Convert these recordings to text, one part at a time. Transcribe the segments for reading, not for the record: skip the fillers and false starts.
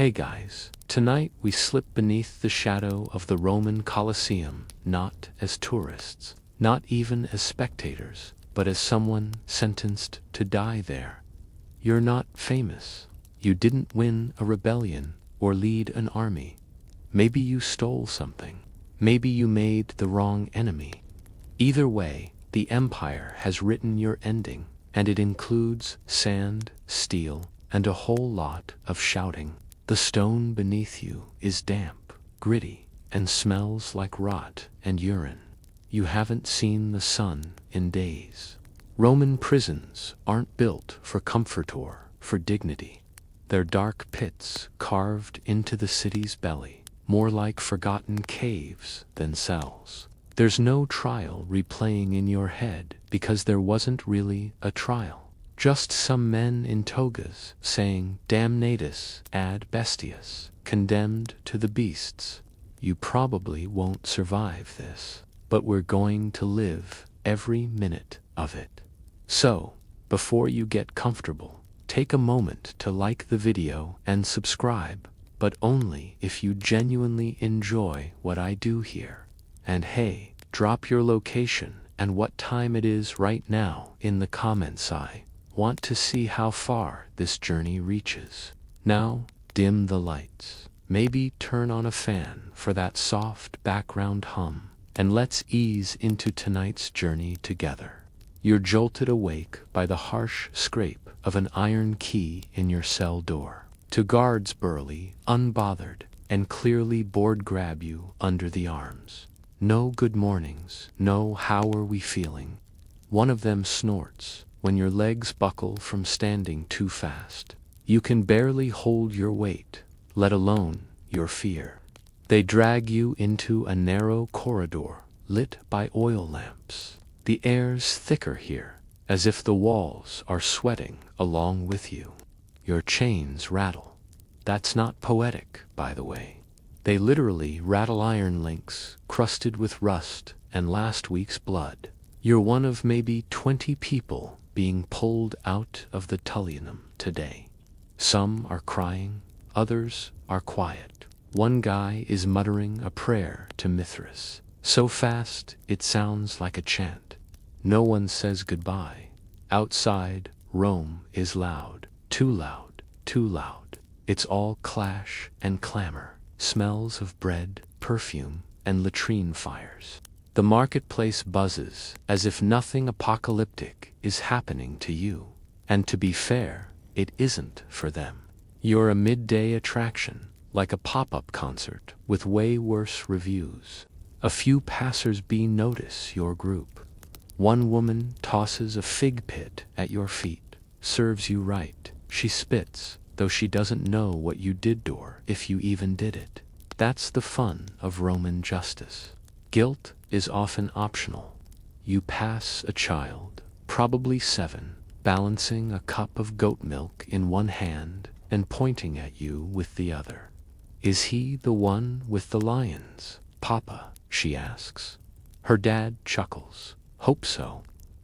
Hey guys, tonight we slip beneath the shadow of the Roman Colosseum, not as tourists, not even as spectators, but as someone sentenced to die there. You're not famous. You didn't win a rebellion or lead an army. Maybe you stole something. Maybe you made the wrong enemy. Either way, the Empire has written your ending, and it includes sand, steel, and a whole lot of shouting. The stone beneath you is damp, gritty, and smells like rot and urine. You haven't seen the sun in days. Roman prisons aren't built for comfort or for dignity. They're dark pits carved into the city's belly, more like forgotten caves than cells. There's no trial replaying in your head because there wasn't really a trial. Just some men in togas saying damnatus ad bestias, condemned to the beasts. You probably won't survive this, but we're going to live every minute of it. So, before you get comfortable, take a moment to like the video and subscribe, but only if you genuinely enjoy what I do here. And hey, drop your location and what time it is right now in the comments. I want to see how far this journey reaches. Now, dim the lights. Maybe turn on a fan for that soft background hum, and let's ease into tonight's journey together. You're jolted awake by the harsh scrape of an iron key in your cell door. Two guards burly, unbothered, and clearly bored grab you under the arms. No good mornings, no how are we feeling. One of them snorts when your legs buckle from standing too fast. You can barely hold your weight, let alone your fear. They drag you into a narrow corridor lit by oil lamps. The air's thicker here, as if the walls are sweating along with you. Your chains rattle. That's not poetic, by the way. They literally rattle iron links, crusted with rust and last week's blood. You're one of maybe 20 people being pulled out of the Tullianum today. Some are crying, others are quiet. One guy is muttering a prayer to Mithras, so fast it sounds like a chant. No one says goodbye. Outside, Rome is loud, too loud, too loud. It's all clash and clamor, smells of bread, perfume, and latrine fires. The marketplace buzzes as if nothing apocalyptic is happening to you. And to be fair, it isn't for them. You're a midday attraction, like a pop-up concert with way worse reviews. A few passers-by notice your group. One woman tosses a fig pit at your feet, serves you right. She spits, though she doesn't know what you did to her if you even did it. That's the fun of Roman justice. Guilt is often optional. You pass a child, probably 7, balancing a cup of goat milk in one hand and pointing at you with the other. Is he the one with the lions, Papa? She asks. Her dad chuckles. Hope so.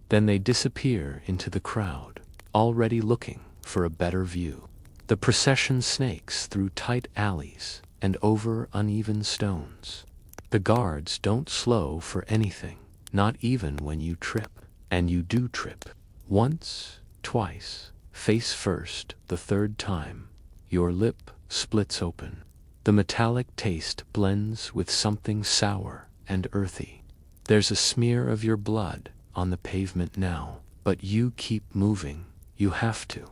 Then they disappear into the crowd, already looking for a better view. The procession snakes through tight alleys and over uneven stones. The guards don't slow for anything, not even when you trip. And you do trip. Once, twice, face first, the third time, your lip splits open. The metallic taste blends with something sour and earthy. There's a smear of your blood on the pavement now, but you keep moving. You have to.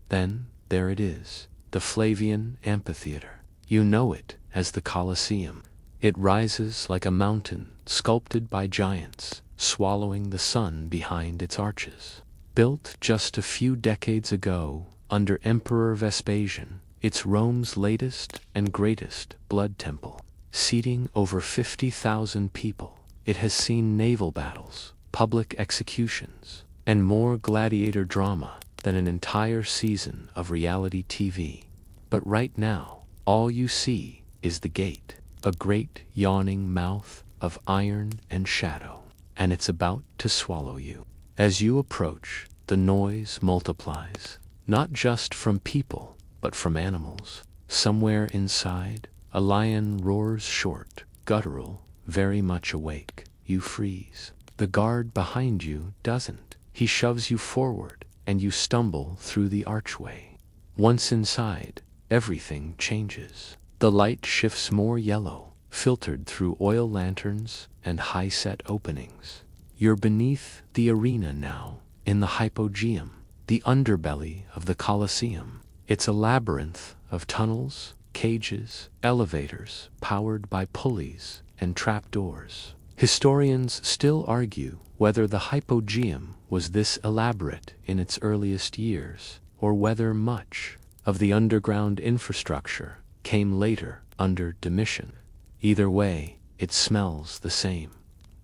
Then, there it is, the Flavian Amphitheater. You know it as the Colosseum. It rises like a mountain sculpted by giants, swallowing the sun behind its arches. Built just a few decades ago under Emperor Vespasian, it's Rome's latest and greatest blood temple. Seating over 50,000 people, it has seen naval battles, public executions, and more gladiator drama than an entire season of reality TV. But right now, all you see is the gate. A great yawning mouth of iron and shadow, and it's about to swallow you. As you approach, the noise multiplies, not just from people, but from animals. Somewhere inside, a lion roars short, guttural, very much awake. You freeze. The guard behind you doesn't. He shoves you forward, and you stumble through the archway. Once inside, everything changes. The light shifts more yellow, filtered through oil lanterns and high-set openings. You're beneath the arena now, in the hypogeum, the underbelly of the Colosseum. It's a labyrinth of tunnels, cages, elevators, powered by pulleys and trapdoors. Historians still argue whether the hypogeum was this elaborate in its earliest years, or whether much of the underground infrastructure came later under Domitian. Either way, it smells the same: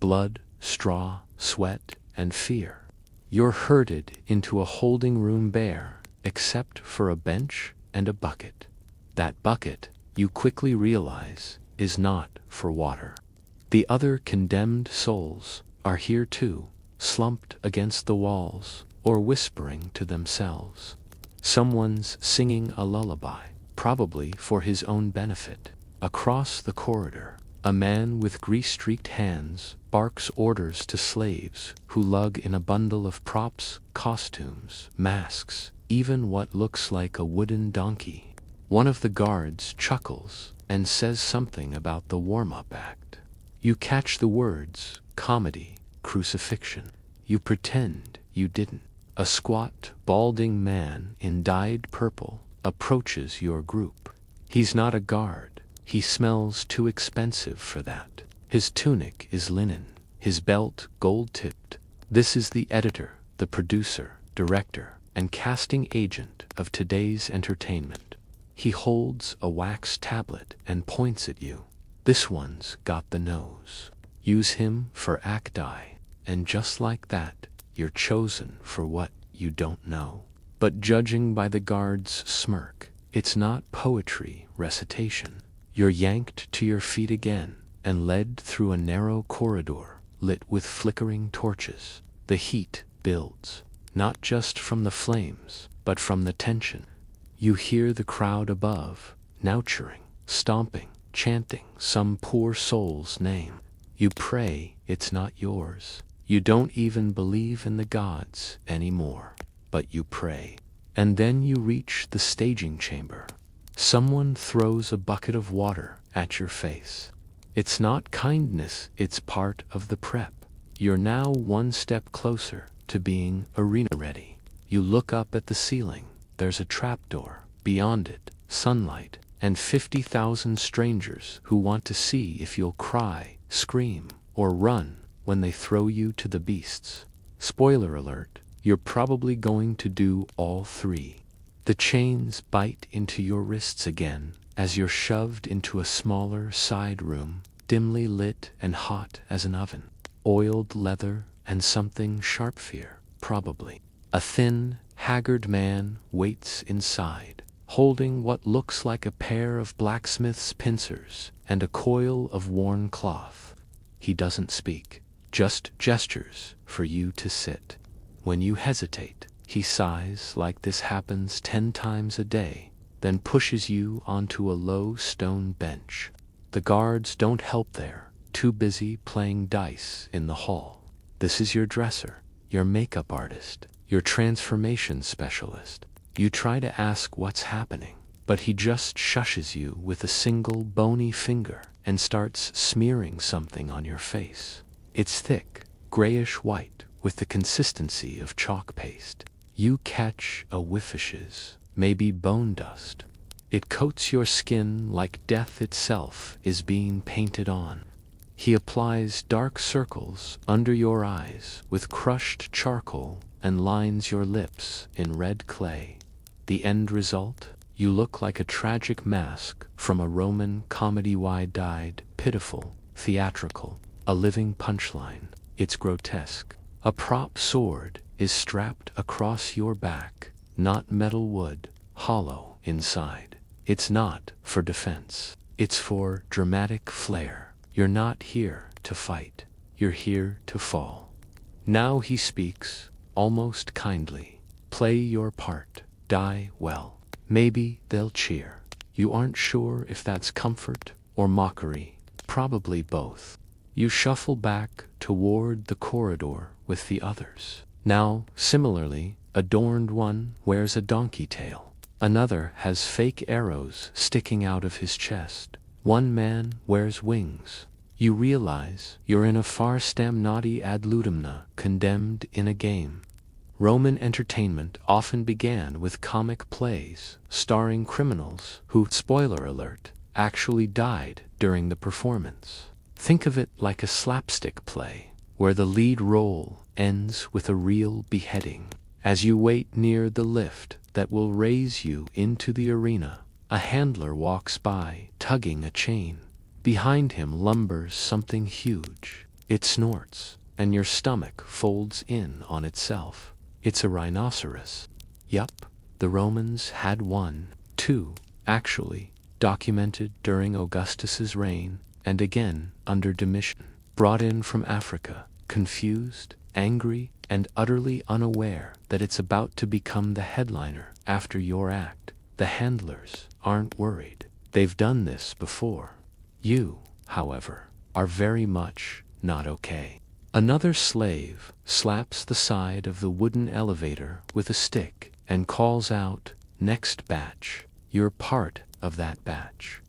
blood, straw, sweat, and fear. You're herded into a holding room bare, except for a bench and a bucket. That bucket, you quickly realize, is not for water. The other condemned souls are here too, slumped against the walls or whispering to themselves. Someone's singing a lullaby, probably for his own benefit. Across the corridor, a man with grease-streaked hands barks orders to slaves who lug in a bundle of props, costumes, masks, even what looks like a wooden donkey. One of the guards chuckles and says something about the warm-up act. You catch the words: comedy, crucifixion. You pretend you didn't. A squat, balding man in dyed purple approaches your group. He's not a guard. He smells too expensive for that. His tunic is linen, his belt gold-tipped. This is the editor, the producer, director, and casting agent of today's entertainment. He holds a wax tablet and points at you. This one's got the nose. Use him for act I, and just like that, you're chosen for what you don't know. But judging by the guard's smirk, it's not poetry recitation. You're yanked to your feet again and led through a narrow corridor lit with flickering torches. The heat builds, not just from the flames, but from the tension. You hear the crowd above, nouchering, stomping, chanting some poor soul's name. You pray it's not yours. You don't even believe in the gods anymore, but you pray. And then you reach the staging chamber. Someone throws a bucket of water at your face. It's not kindness, it's part of the prep. You're now one step closer to being arena ready. You look up at the ceiling. There's a trapdoor. Beyond it, sunlight, and 50,000 strangers who want to see if you'll cry, scream, or run when they throw you to the beasts. Spoiler alert, you're probably going to do all three. The chains bite into your wrists again as you're shoved into a smaller side room, dimly lit and hot as an oven. Oiled leather and something sharp fear, probably. A thin, haggard man waits inside, holding what looks like a pair of blacksmith's pincers and a coil of worn cloth. He doesn't speak, just gestures for you to sit. When you hesitate, he sighs like this happens 10 times a day, then pushes you onto a low stone bench. The guards don't help there, too busy playing dice in the hall. This is your dresser, your makeup artist, your transformation specialist. You try to ask what's happening, but he just shushes you with a single bony finger and starts smearing something on your face. It's thick, grayish-white, with the consistency of chalk paste. You catch a whiffishes, maybe bone dust. It coats your skin like death itself is being painted on. He applies dark circles under your eyes with crushed charcoal and lines your lips in red clay. The end result? You look like a tragic mask from a Roman comedy, wide-eyed, pitiful, theatrical, a living punchline. It's grotesque. A prop sword is strapped across your back, not metal wood, hollow inside. It's not for defense. It's for dramatic flair. You're not here to fight. You're here to fall. Now he speaks, almost kindly. Play your part. Die well. Maybe they'll cheer. You aren't sure if that's comfort or mockery, probably both. You shuffle back toward the corridor with the others. Now, similarly adorned one wears a donkey tail. Another has fake arrows sticking out of his chest. One man wears wings. You realize you're in a far stam naughty ad ludumna, condemned in a game. Roman entertainment often began with comic plays starring criminals who, spoiler alert, actually died during the performance. Think of it like a slapstick play, where the lead role ends with a real beheading. As you wait near the lift that will raise you into the arena, a handler walks by, tugging a chain. Behind him lumbers something huge. It snorts, and your stomach folds in on itself. It's a rhinoceros. Yup, the Romans had one, too, actually, documented during Augustus's reign, and again under Domitian. Brought in from Africa, confused, angry, and utterly unaware that it's about to become the headliner after your act. The handlers aren't worried. They've done this before. You, however, are very much not okay. Another slave slaps the side of the wooden elevator with a stick and calls out, "Next batch." You're part of that batch.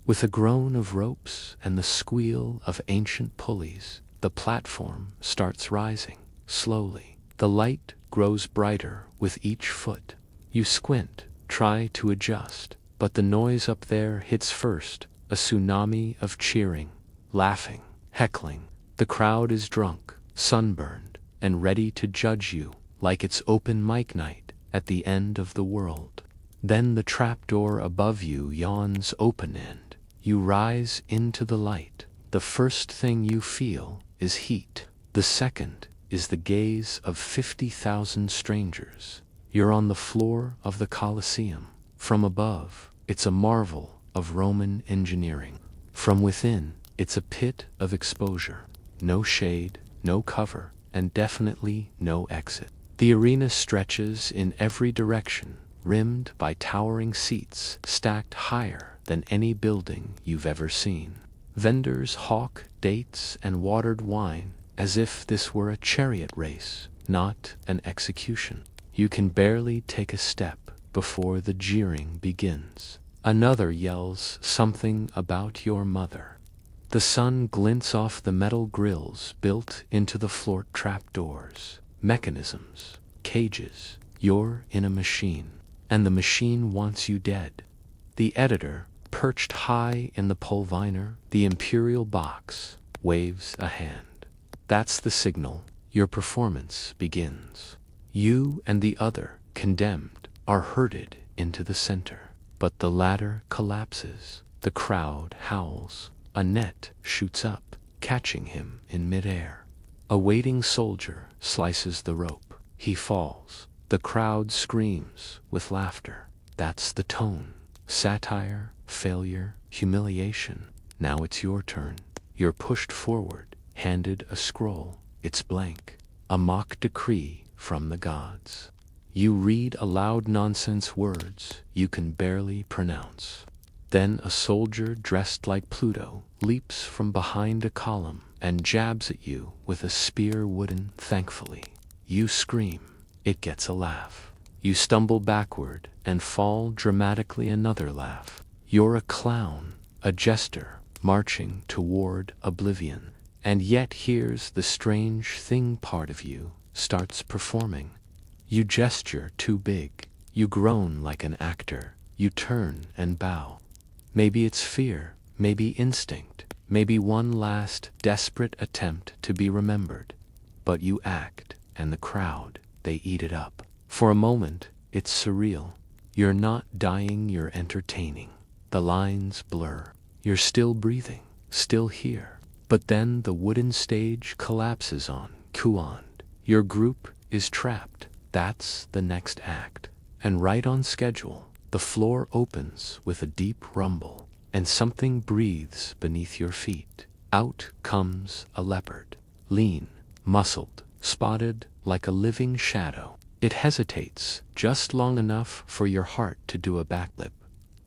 With a groan of ropes and the squeal of ancient pulleys, the platform starts rising, slowly. The light grows brighter with each foot. You squint, try to adjust, but the noise up there hits first, a tsunami of cheering, laughing, heckling. The crowd is drunk, sunburned, and ready to judge you like it's open mic night at the end of the world. Then the trapdoor above you yawns open and you rise into the light. The first thing you feel is heat. The second is the gaze of 50,000 strangers. You're on the floor of the Colosseum. From above, it's a marvel of Roman engineering. From within, it's a pit of exposure. No shade, no cover, and definitely no exit. The arena stretches in every direction, rimmed by towering seats stacked higher than any building you've ever seen. Vendors hawk dates and watered wine as if this were a chariot race, not an execution. You can barely take a step before the jeering begins. Another yells something about your mother. The sun glints off the metal grills built into the floor trapdoors. Mechanisms, cages. You're in a machine, and the machine wants you dead. The editor, perched high in the pulviner, the imperial box, waves a hand. That's the signal. Your performance begins. You and the other, condemned, are herded into the center. But the ladder collapses. The crowd howls. A net shoots up, catching him in midair. A waiting soldier slices the rope. He falls. The crowd screams with laughter. That's the tone. Satire, failure, humiliation. Now it's your turn. You're pushed forward, handed a scroll. It's blank. A mock decree from the gods. You read aloud nonsense words you can barely pronounce. Then a soldier dressed like Pluto leaps from behind a column and jabs at you with a spear wooden thankfully. You scream. It gets a laugh. You stumble backward and fall dramatically another laugh. You're a clown, a jester, marching toward oblivion. And yet here's the strange thing, part of you starts performing. You gesture too big. You groan like an actor. You turn and bow. Maybe it's fear, maybe instinct, maybe one last desperate attempt to be remembered. But you act, and the crowd, they eat it up. For a moment, it's surreal. You're not dying, you're entertaining. The lines blur. You're still breathing, still here. But then the wooden stage collapses on Kuand. Your group is trapped. That's the next act. And right on schedule, the floor opens with a deep rumble, and something breathes beneath your feet. Out comes a leopard, lean, muscled, spotted like a living shadow. It hesitates just long enough for your heart to do a backflip.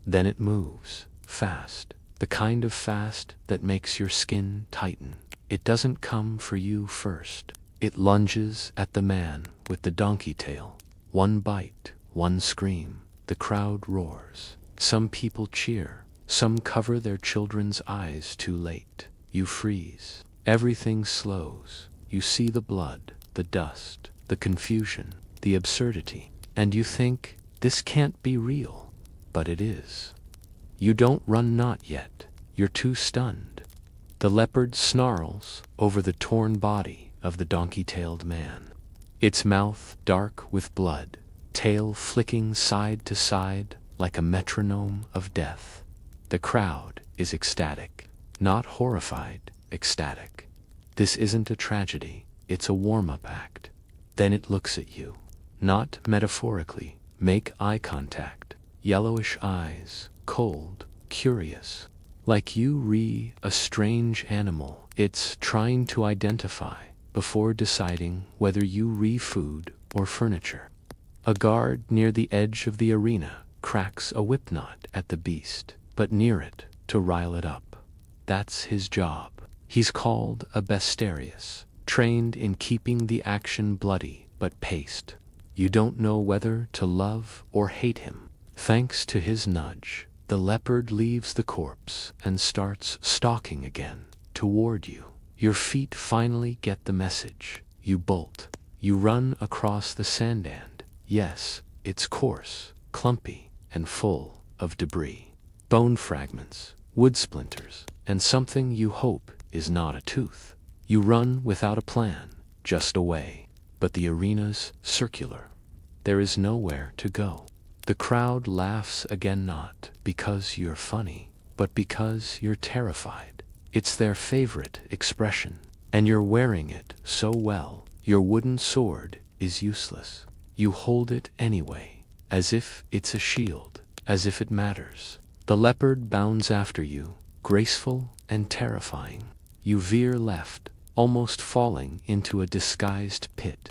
Then it moves, fast, the kind of fast that makes your skin tighten. It doesn't come for you first. It lunges at the man with the donkey tail. One bite, one scream, the crowd roars. Some people cheer, some cover their children's eyes too late. You freeze. Everything slows. You see the blood, the dust, the confusion, the absurdity, and you think, this can't be real. But it is. You don't run, not yet. You're too stunned. The leopard snarls over the torn body of the donkey-tailed man. Its mouth dark with blood, tail flicking side to side like a metronome of death. The crowd is ecstatic, not horrified, ecstatic. This isn't a tragedy, it's a warm-up act. Then it looks at you. Not metaphorically. Make eye contact. Yellowish eyes, cold, curious. Like you re a strange animal it's trying to identify before deciding whether you re food or furniture. A guard near the edge of the arena cracks a whip knot at the beast, but near it to rile it up. That's his job. He's called a bestiarius, trained in keeping the action bloody but paced. You don't know whether to love or hate him. Thanks to his nudge, the leopard leaves the corpse and starts stalking again toward you. Your feet finally get the message. You bolt. You run across the sandand. Yes, it's coarse, clumpy, and full of debris. Bone fragments, wood splinters, and something you hope is not a tooth. You run without a plan, just away. But the arena's circular. There is nowhere to go. The crowd laughs again, not because you're funny, but because you're terrified. It's their favorite expression, and you're wearing it so well. Your wooden sword is useless. You hold it anyway, as if it's a shield, as if it matters. The leopard bounds after you, graceful and terrifying. You veer left, almost falling into a disguised pit.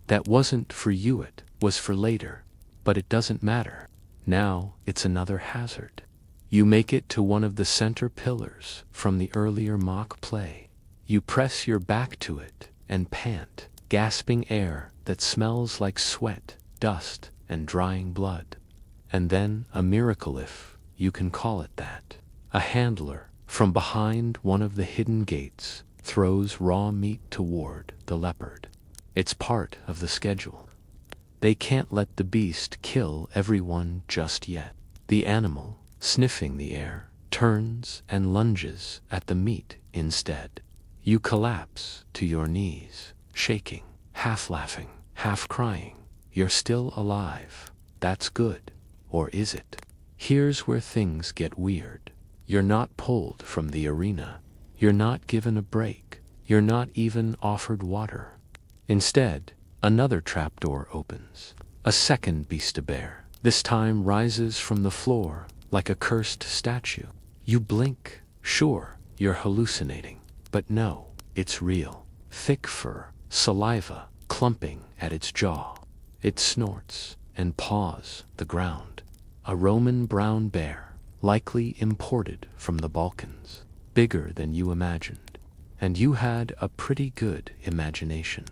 That wasn't for you, it was for later. But it doesn't matter. Now it's another hazard. You make it to one of the center pillars from the earlier mock play. You press your back to it and pant, gasping air that smells like sweat, dust, and drying blood. And then a miracle, if you can call it that. A handler from behind one of the hidden gates throws raw meat toward the leopard. It's part of the schedule. They can't let the beast kill everyone just yet. The animal, sniffing the air, turns and lunges at the meat instead. You collapse to your knees, shaking, half laughing, half crying. You're still alive. That's good. Or is it? Here's where things get weird. You're not pulled from the arena. You're not given a break. You're not even offered water. Instead, another trapdoor opens. A second beast-a-bear, this time rises from the floor like a cursed statue. You blink. Sure, you're hallucinating. But no, it's real. Thick fur, saliva, clumping at its jaw. It snorts and paws the ground. A Roman brown bear, likely imported from the Balkans. Bigger than you imagined. And you had a pretty good imagination.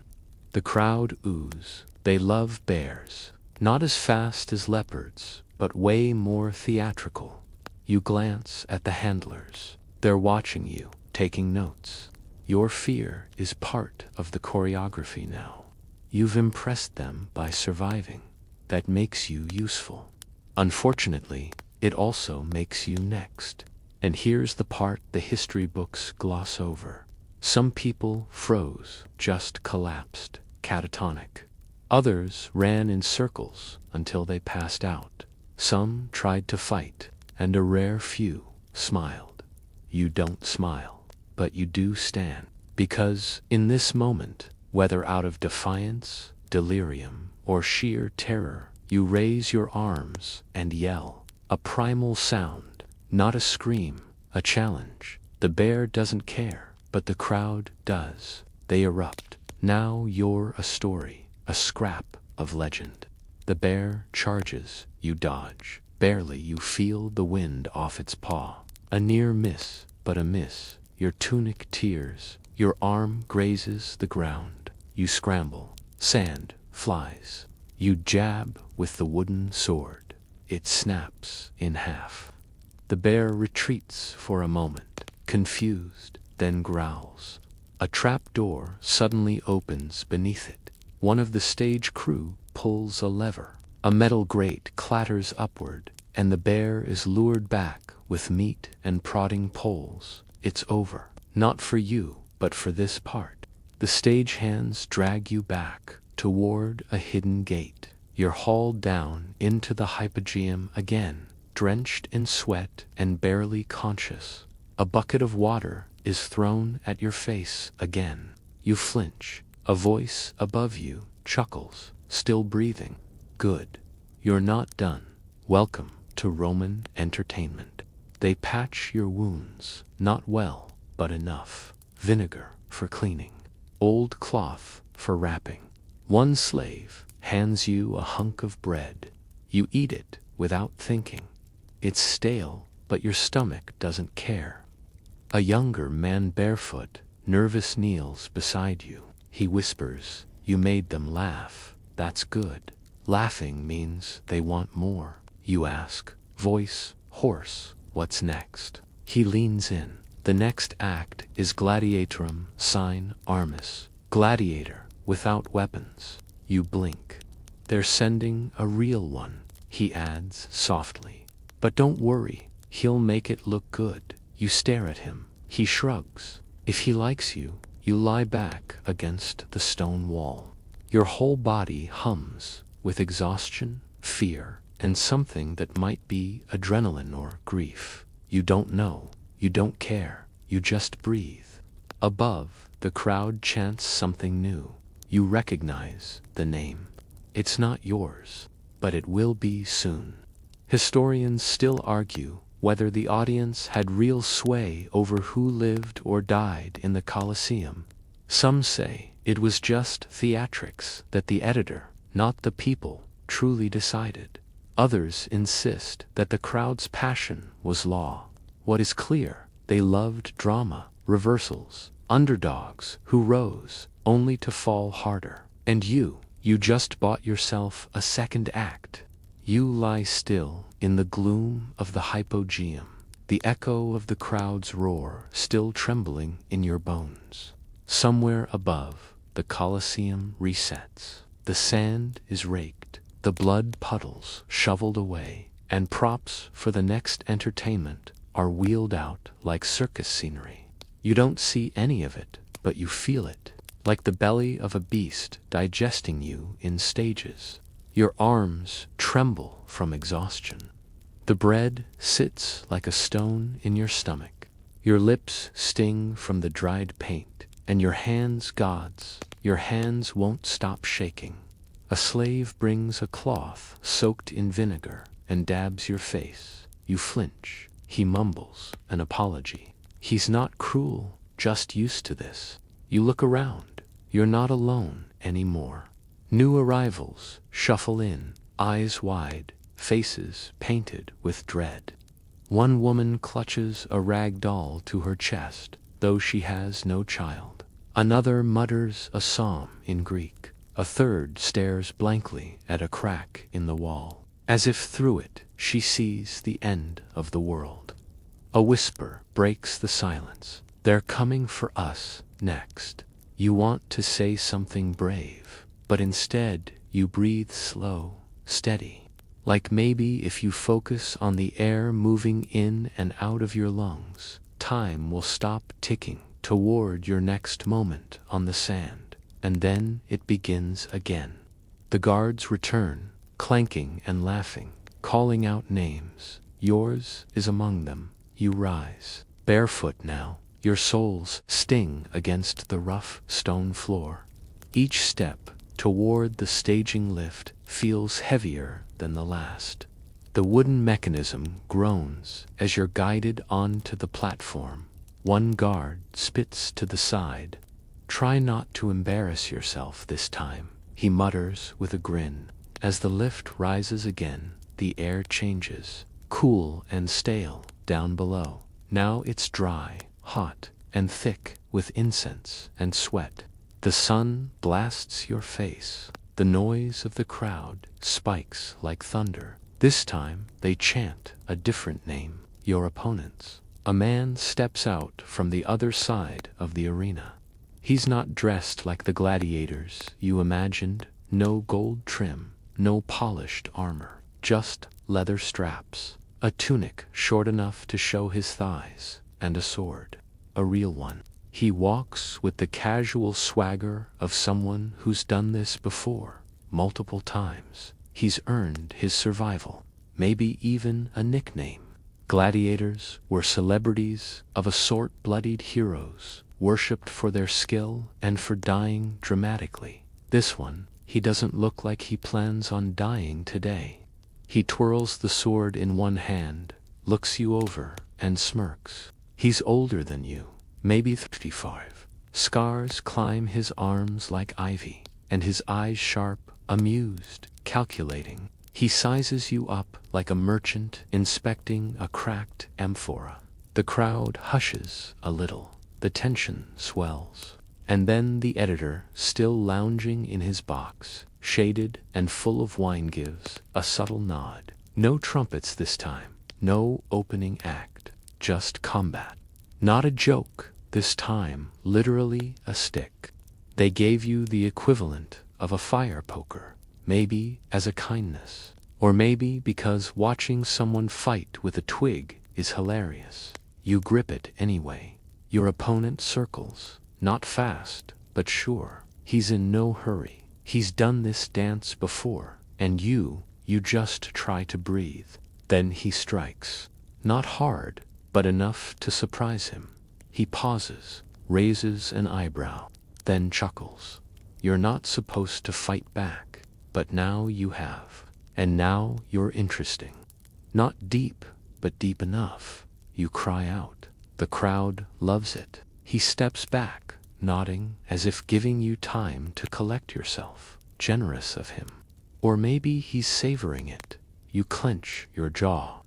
The crowd ooze. They love bears. Not as fast as leopards, but way more theatrical. You glance at the handlers. They're watching you, taking notes. Your fear is part of the choreography now. You've impressed them by surviving. That makes you useful. Unfortunately, it also makes you next. And here's the part the history books gloss over. Some people froze, just collapsed, catatonic. Others ran in circles until they passed out. Some tried to fight, and a rare few smiled. You don't smile, but you do stand. Because in this moment, whether out of defiance, delirium, or sheer terror, you raise your arms and yell. A primal sound, not a scream, a challenge. The bear doesn't care, but the crowd does. They erupt. Now you're a story, a scrap of legend. The bear charges, you dodge. Barely you feel the wind off its paw. A near miss, but a miss. Your tunic tears. Your arm grazes the ground. You scramble. Sand flies. You jab with the wooden sword. It snaps in half. The bear retreats for a moment, confused, then growls. A trap door suddenly opens beneath it. One of the stage crew pulls a lever. A metal grate clatters upward, and the bear is lured back with meat and prodding poles. It's over. Not for you, but for this part. The stage hands drag you back toward a hidden gate. You're hauled down into the hypogeum again, drenched in sweat and barely conscious. A bucket of water is thrown at your face again. You flinch. A voice above you chuckles, still breathing. Good. You're not done. Welcome to Roman entertainment. They patch your wounds, not well, but enough. Vinegar for cleaning. Old cloth for wrapping. One slave hands you a hunk of bread. You eat it without thinking. It's stale, but your stomach doesn't care. A younger man barefoot, nervous kneels beside you. He whispers, "You made them laugh. That's good." Laughing means they want more. You ask, voice hoarse, "What's next?" He leans in. The next act is gladiatorum sine armis. Gladiator without weapons. You blink. They're sending a real one, he adds softly. But don't worry, he'll make it look good. You stare at him. He shrugs. If he likes you, you lie back against the stone wall. Your whole body hums with exhaustion, fear, and something that might be adrenaline or grief. You don't know. You don't care. You just breathe. Above, the crowd chants something new. You recognize the name. It's not yours, but it will be soon. Historians still argue whether the audience had real sway over who lived or died in the Colosseum. Some say it was just theatrics that the editor, not the people, truly decided. Others insist that the crowd's passion was law. What is clear, they loved drama, reversals, underdogs who rose only to fall harder. And you just bought yourself a second act. You lie still in the gloom of the hypogeum, the echo of the crowd's roar still trembling in your bones. Somewhere above, the Colosseum resets. The sand is raked, the blood puddles shoveled away, and props for the next entertainment are wheeled out like circus scenery. You don't see any of it, but you feel it, like the belly of a beast digesting you in stages. Your arms tremble from exhaustion. The bread sits like a stone in your stomach. Your lips sting from the dried paint, and your hands, gods, your hands won't stop shaking. A slave brings a cloth soaked in vinegar and dabs your face. You flinch. He mumbles an apology. He's not cruel, just used to this. You look around. You're not alone anymore. New arrivals shuffle in, eyes wide, faces painted with dread. One woman clutches a rag doll to her chest, though she has no child. Another mutters a psalm in Greek. A third stares blankly at a crack in the wall, as if through it she sees the end of the world. A whisper breaks the silence. They're coming for us next. You want to say something brave, but instead you breathe slow, steady. Like maybe if you focus on the air moving in and out of your lungs, time will stop ticking toward your next moment on the sand, and then it begins again. The guards return, clanking and laughing, calling out names. Yours is among them. You rise, barefoot now, your soles sting against the rough stone floor. Each step toward the staging lift feels heavier than the last. The wooden mechanism groans as you're guided onto the platform. One guard spits to the side. "Try not to embarrass yourself this time," he mutters with a grin. As the lift rises again, the air changes, cool and stale, down below. Now it's dry, hot, and thick with incense and sweat. The sun blasts your face. The noise of the crowd spikes like thunder. This time they chant a different name, your opponent's. A man steps out from the other side of the arena. He's not dressed like the gladiators you imagined. No gold trim, no polished armor, just leather straps, a tunic short enough to show his thighs, and a sword, a real one. He walks with the casual swagger of someone who's done this before, multiple times. He's earned his survival, maybe even a nickname. Gladiators were celebrities of a sort, bloodied heroes, worshipped for their skill and for dying dramatically. This one, he doesn't look like he plans on dying today. He twirls the sword in one hand, looks you over, and smirks. He's older than you, maybe 35. Scars climb his arms like ivy, and his eyes sharp, amused, calculating. He sizes you up like a merchant inspecting a cracked amphora. The crowd hushes a little. The tension swells. And then the editor, still lounging in his box, shaded and full of wine, gives a subtle nod. No trumpets this time. No opening act. Just combat. Not a joke this time, literally a stick. They gave you the equivalent of a fire poker. Maybe as a kindness, or maybe because watching someone fight with a twig is hilarious. You grip it anyway. Your opponent circles, not fast, but sure. He's in no hurry. He's done this dance before, and you just try to breathe. Then he strikes. Not hard, but enough to surprise him. He pauses, raises an eyebrow, then chuckles. You're not supposed to fight back. But now you have. And now you're interesting. Not deep, but deep enough. You cry out. The crowd loves it. He steps back, nodding as if giving you time to collect yourself. Generous of him. Or maybe he's savoring it. You clench your jaw.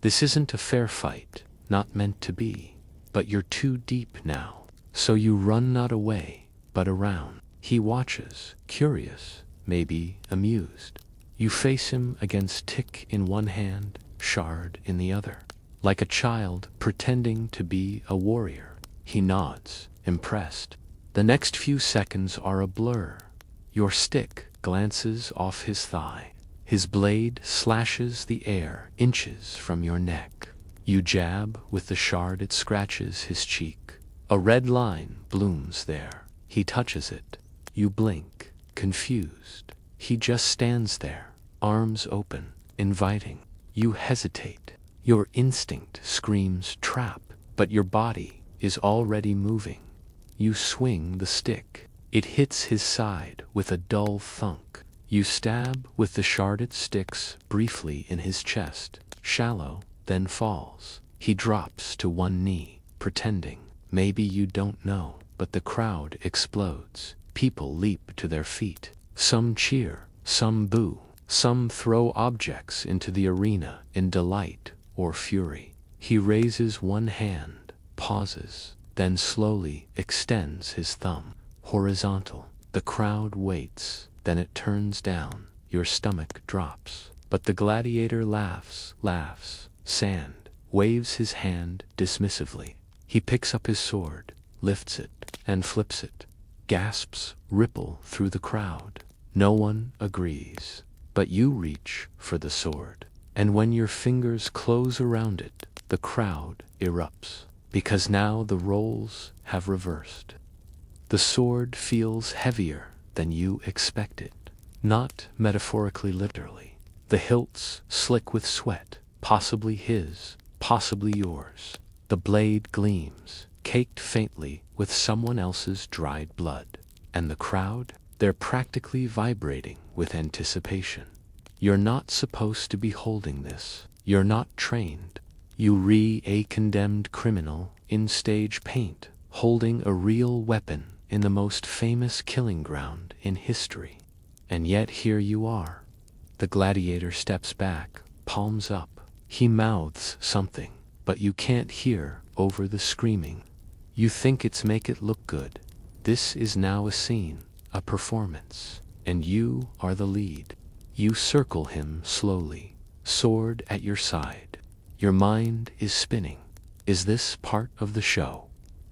This isn't a fair fight, not meant to be. But you're too deep now. So you run not away, but around. He watches, curious. Maybe amused. You face him against tick in one hand, shard in the other. Like a child pretending to be a warrior. He nods, impressed. The next few seconds are a blur. Your stick glances off his thigh. His blade slashes the air inches from your neck. You jab with the shard, it scratches his cheek. A red line blooms there. He touches it. You blink. Confused. He just stands there, arms open, inviting. You hesitate. Your instinct screams trap, but your body is already moving. You swing the stick. It hits his side with a dull thunk. You stab with the shard, it sticks briefly in his chest, shallow, then falls. He drops to one knee, pretending. Maybe you don't know, but the crowd explodes. People leap to their feet. Some cheer, some boo, some throw objects into the arena in delight or fury. He raises one hand, pauses, then slowly extends his thumb, horizontal. The crowd waits, then it turns down. Your stomach drops. But the gladiator laughs, sand, waves his hand dismissively. He picks up his sword, lifts it, and flips it. Gasps ripple through the crowd. No one agrees. But you reach for the sword. And when your fingers close around it, the crowd erupts. Because now the roles have reversed. The sword feels heavier than you expected. Not metaphorically, literally. The hilts slick with sweat, possibly his, possibly yours. The blade gleams, caked faintly with someone else's dried blood. And the crowd? They're practically vibrating with anticipation. You're not supposed to be holding this. You're not trained. You a condemned criminal in stage paint, holding a real weapon in the most famous killing ground in history. And yet here you are. The gladiator steps back, palms up. He mouths something, but you can't hear over the screaming. You think it's make it look good. This is now a scene, a performance, and you are the lead. You circle him slowly, sword at your side. Your mind is spinning. Is this part of the show?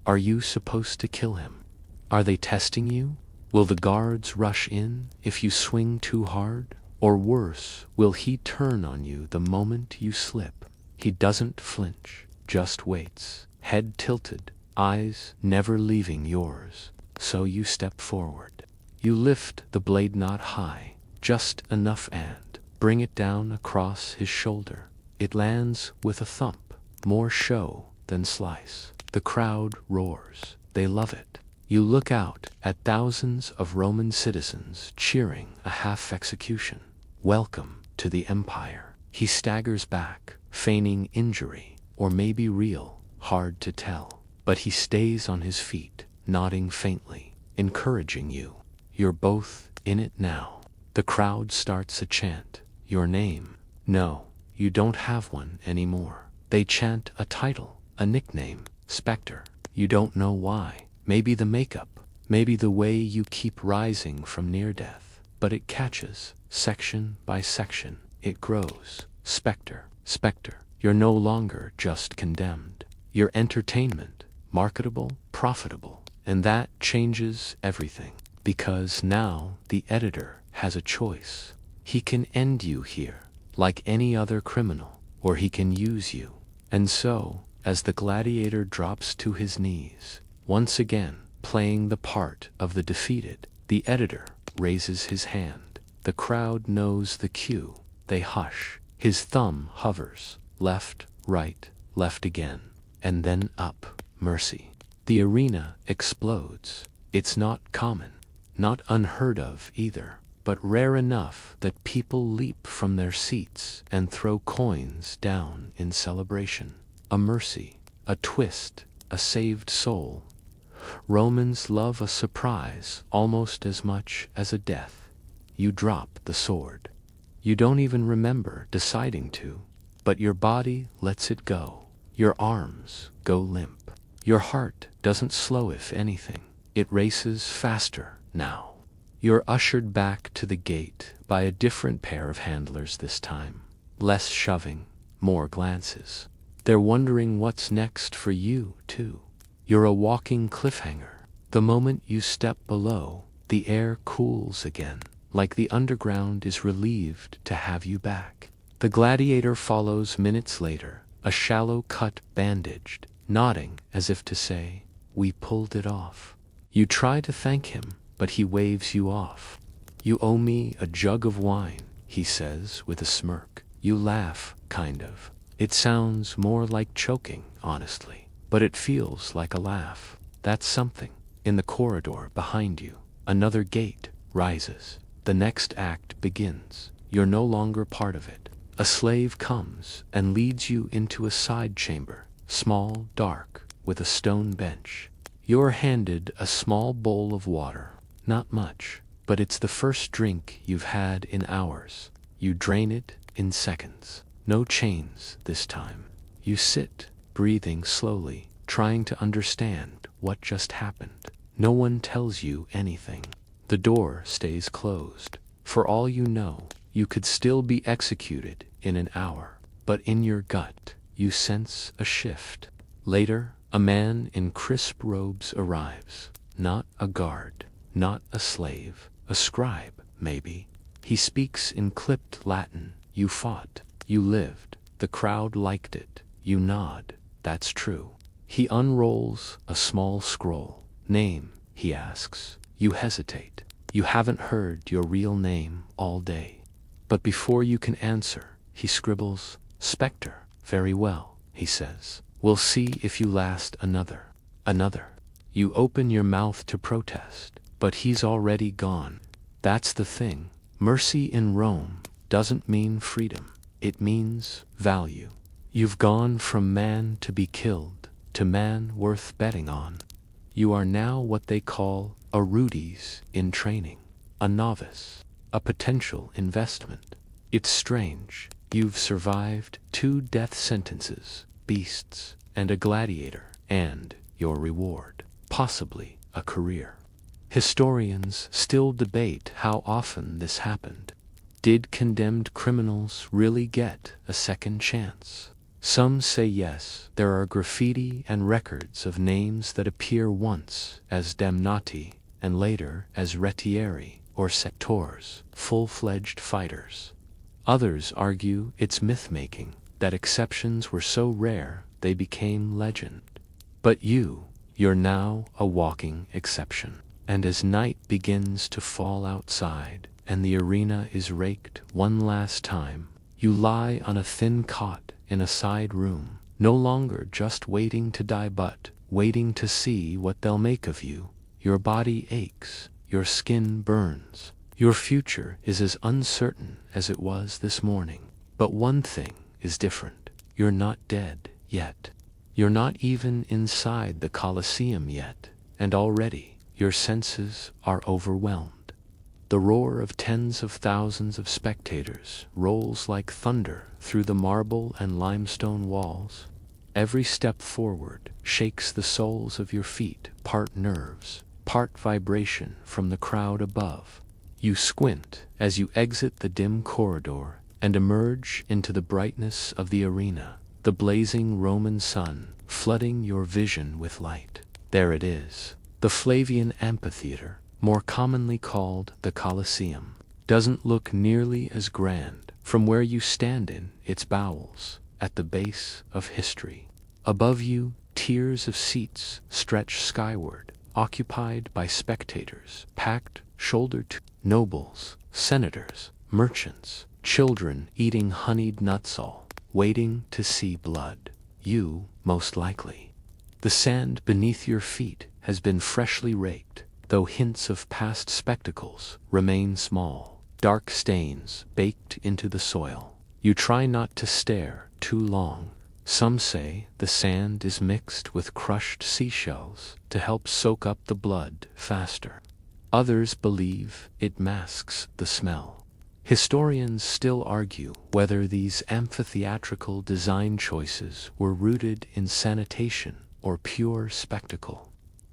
Are you supposed to kill him? Are they testing you? Will the guards rush in if you swing too hard? Or worse, will he turn on you the moment you slip? He doesn't flinch, just waits, head tilted, eyes never leaving yours. So you step forward. You lift the blade not high, just enough, and bring it down across his shoulder. It lands with a thump, more show than slice. The crowd roars. They love it. You look out at thousands of Roman citizens cheering a half execution. Welcome to the empire. He staggers back, feigning injury, or maybe real, hard to tell. But he stays on his feet, nodding faintly, encouraging you. You're both in it now. The crowd starts a chant. Your name. No, you don't have one anymore. They chant a title, a nickname, Spectre. You don't know why. Maybe the makeup, maybe the way you keep rising from near death. But it catches, section by section. It grows. Spectre, Spectre. You're no longer just condemned. You're entertainment, marketable, profitable. And that changes everything. Because now the editor has a choice. He can end you here, like any other criminal, or he can use you. And so, as the gladiator drops to his knees, once again playing the part of the defeated, the editor raises his hand. The crowd knows the cue. They hush. His thumb hovers, left, right, left again, and then up. Mercy. The arena explodes. It's not common, not unheard of either, but rare enough that people leap from their seats and throw coins down in celebration. A mercy, a twist, a saved soul. Romans love a surprise almost as much as a death. You drop the sword. You don't even remember deciding to, but your body lets it go. Your arms go limp. Your heart doesn't slow, if anything. It races faster now. You're ushered back to the gate by a different pair of handlers this time. Less shoving, more glances. They're wondering what's next for you, too. You're a walking cliffhanger. The moment you step below, the air cools again, like the underground is relieved to have you back. The gladiator follows minutes later, a shallow cut bandaged, nodding as if to say, "We pulled it off." You try to thank him, but he waves you off. "You owe me a jug of wine," he says with a smirk. You laugh, kind of. It sounds more like choking, honestly, but it feels like a laugh. That's something. In the corridor behind you, another gate rises. The next act begins. You're no longer part of it. A slave comes and leads you into a side chamber, small, dark, with a stone bench. You're handed a small bowl of water. Not much, but it's the first drink you've had in hours. You drain it in seconds. No chains this time. You sit, breathing slowly, trying to understand what just happened. No one tells you anything. The door stays closed. For all you know, you could still be executed in an hour. But in your gut, you sense a shift. Later, a man in crisp robes arrives. Not a guard, not a slave, a scribe, maybe. He speaks in clipped Latin. You fought. You lived. The crowd liked it. You nod. That's true. He unrolls a small scroll. Name, he asks. You hesitate. You haven't heard your real name all day. But before you can answer, he scribbles, "Spectre." "Very well," he says. "We'll see if you last another." Another. You open your mouth to protest, but he's already gone. That's the thing. Mercy in Rome doesn't mean freedom. It means value. You've gone from man to be killed to man worth betting on. You are now what they call a rudes in training, a novice, a potential investment. It's strange. You've survived 2 death sentences, beasts, and a gladiator, and your reward, possibly a career. Historians still debate how often this happened. Did condemned criminals really get a second chance? Some say yes. There are graffiti and records of names that appear once as damnati and later as retieri or sectors, full-fledged fighters. Others argue it's myth-making, that exceptions were so rare they became legend. But you're now a walking exception. And as night begins to fall outside, and the arena is raked one last time, you lie on a thin cot in a side room, no longer just waiting to die but waiting to see what they'll make of you. Your body aches, your skin burns, your future is as uncertain as it was this morning. But one thing is different. You're not dead yet. You're not even inside the Colosseum yet, and already your senses are overwhelmed. The roar of tens of thousands of spectators rolls like thunder through the marble and limestone walls. Every step forward shakes the soles of your feet, part nerves, part vibration from the crowd above. You squint as you exit the dim corridor and emerge into the brightness of the arena, the blazing Roman sun flooding your vision with light. There it is. The Flavian amphitheater, more commonly called the Colosseum, doesn't look nearly as grand from where you stand in its bowels, at the base of history. Above you, tiers of seats stretch skyward, occupied by spectators, packed shoulder to nobles, senators, merchants, children eating honeyed nutsall, waiting to see blood. You, most likely. The sand beneath your feet has been freshly raked, though hints of past spectacles remain small, dark stains baked into the soil. You try not to stare too long. Some say the sand is mixed with crushed seashells to help soak up the blood faster. Others believe it masks the smell. Historians still argue whether these amphitheatrical design choices were rooted in sanitation or pure spectacle.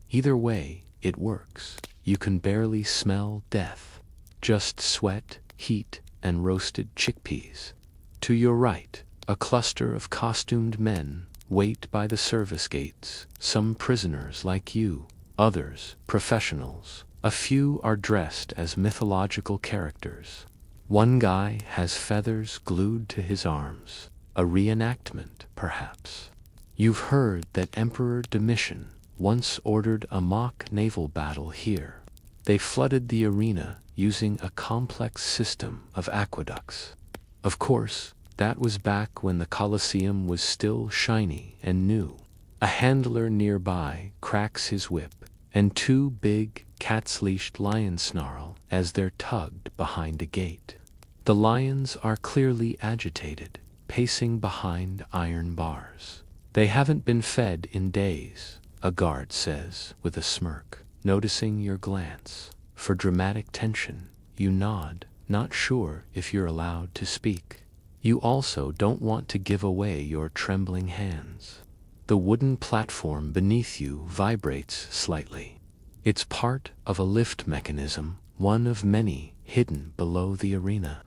Either way, it works. You can barely smell death. Just sweat, heat, and roasted chickpeas. To your right, a cluster of costumed men wait by the service gates, some prisoners like you, others professionals. A few are dressed as mythological characters. One guy has feathers glued to his arms, a reenactment, perhaps. You've heard that Emperor Domitian once ordered a mock naval battle here. They flooded the arena using a complex system of aqueducts. Of course, that was back when the Colosseum was still shiny and new. A handler nearby cracks his whip, and 2 big, cat's-leashed lions snarl as they're tugged behind a gate. The lions are clearly agitated, pacing behind iron bars. They haven't been fed in days, a guard says with a smirk, noticing your glance. For dramatic tension, you nod, not sure if you're allowed to speak. You also don't want to give away your trembling hands. The wooden platform beneath you vibrates slightly. It's part of a lift mechanism, one of many hidden below the arena.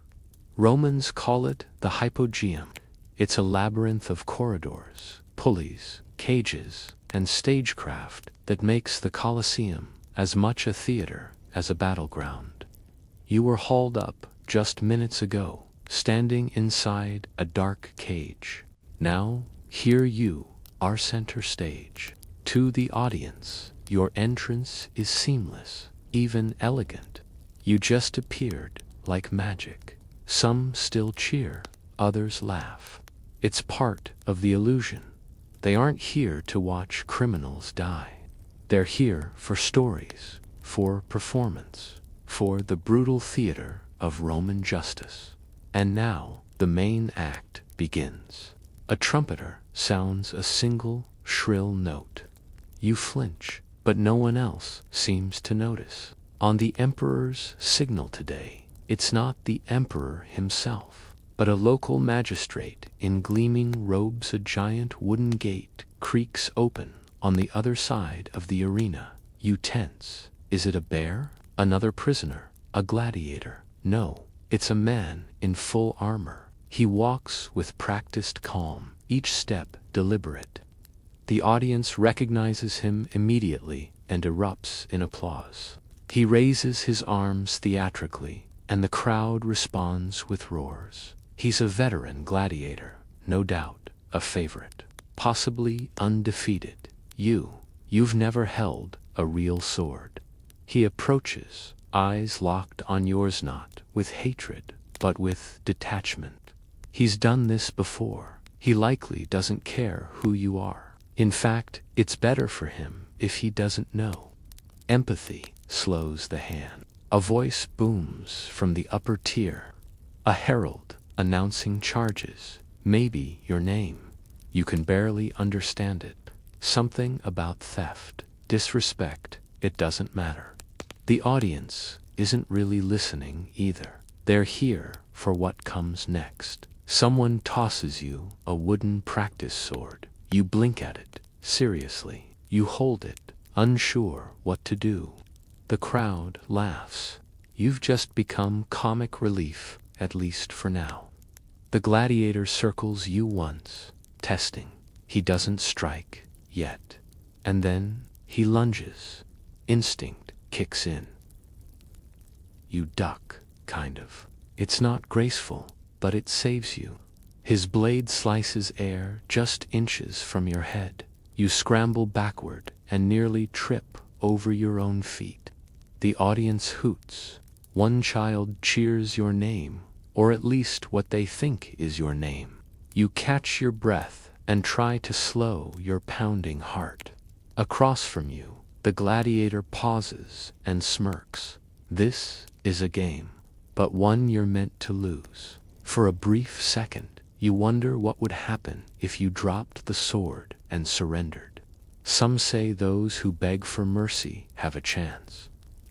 Romans call it the hypogeum. It's a labyrinth of corridors, pulleys, cages, and stagecraft that makes the Colosseum as much a theater as a battleground. You were hauled up just minutes ago, standing inside a dark cage. Now, here you are center stage. To the audience, your entrance is seamless, even elegant. You just appeared like magic. Some still cheer, others laugh. It's part of the illusion. They aren't here to watch criminals die. They're here for stories, for performance, for the brutal theater of Roman justice. And now, the main act begins. A trumpeter sounds a single, shrill note. You flinch, but no one else seems to notice. On the emperor's signal today, it's not the emperor himself. But a local magistrate in gleaming robes, a giant wooden gate creaks open on the other side of the arena. You tense. Is it a bear? Another prisoner? A gladiator? No, it's a man in full armor. He walks with practiced calm, each step deliberate. The audience recognizes him immediately and erupts in applause. He raises his arms theatrically, and the crowd responds with roars. He's a veteran gladiator, no doubt, a favorite, possibly undefeated. You've never held a real sword. He approaches, eyes locked on yours, not with hatred, but with detachment. He's done this before. He likely doesn't care who you are. In fact, it's better for him if he doesn't know. Empathy slows the hand. A voice booms from the upper tier. A herald announcing charges, maybe your name. You can barely understand it. Something about theft, disrespect, it doesn't matter. The audience isn't really listening either. They're here for what comes next. Someone tosses you a wooden practice sword. You blink at it, seriously. You hold it, unsure what to do. The crowd laughs. You've just become comic relief, at least for now. The gladiator circles you once, testing. He doesn't strike yet. And then he lunges. Instinct kicks in. You duck, kind of. It's not graceful, but it saves you. His blade slices air just inches from your head. You scramble backward and nearly trip over your own feet. The audience hoots. One child cheers your name, or at least what they think is your name. You catch your breath and try to slow your pounding heart. Across from you, the gladiator pauses and smirks. This is a game, but one you're meant to lose. For a brief second, you wonder what would happen if you dropped the sword and surrendered. Some say those who beg for mercy have a chance.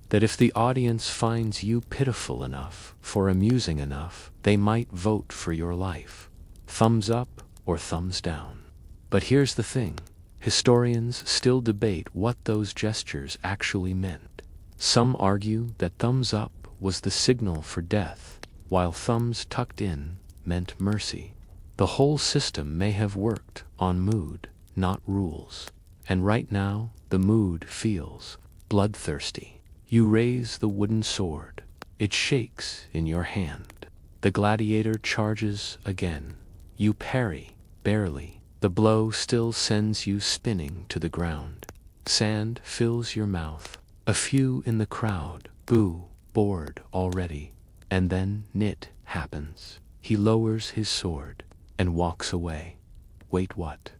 That if the audience finds you pitiful enough, for amusing enough, they might vote for your life. Thumbs up or thumbs down. But here's the thing. Historians still debate what those gestures actually meant. Some argue that thumbs up was the signal for death, while thumbs tucked in meant mercy. The whole system may have worked on mood, not rules. And right now, the mood feels bloodthirsty. You raise the wooden sword. It shakes in your hand. The gladiator charges again. You parry, barely. The blow still sends you spinning to the ground. Sand fills your mouth. A few in the crowd boo, bored already. And then it happens. He lowers his sword and walks away. Wait, what?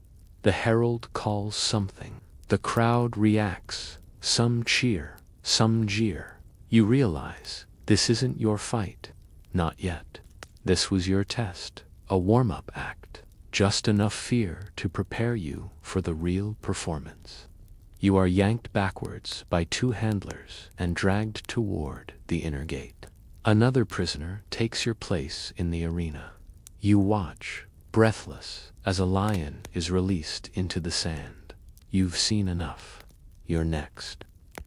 The herald calls something. The crowd reacts. Some cheer, some jeer. You realize this isn't your fight. Not yet. This was your test, a warm-up act. Just enough fear to prepare you for the real performance. You are yanked backwards by two handlers and dragged toward the inner gate. Another prisoner takes your place in the arena. You watch, breathless, as a lion is released into the sand. You've seen enough. You're next.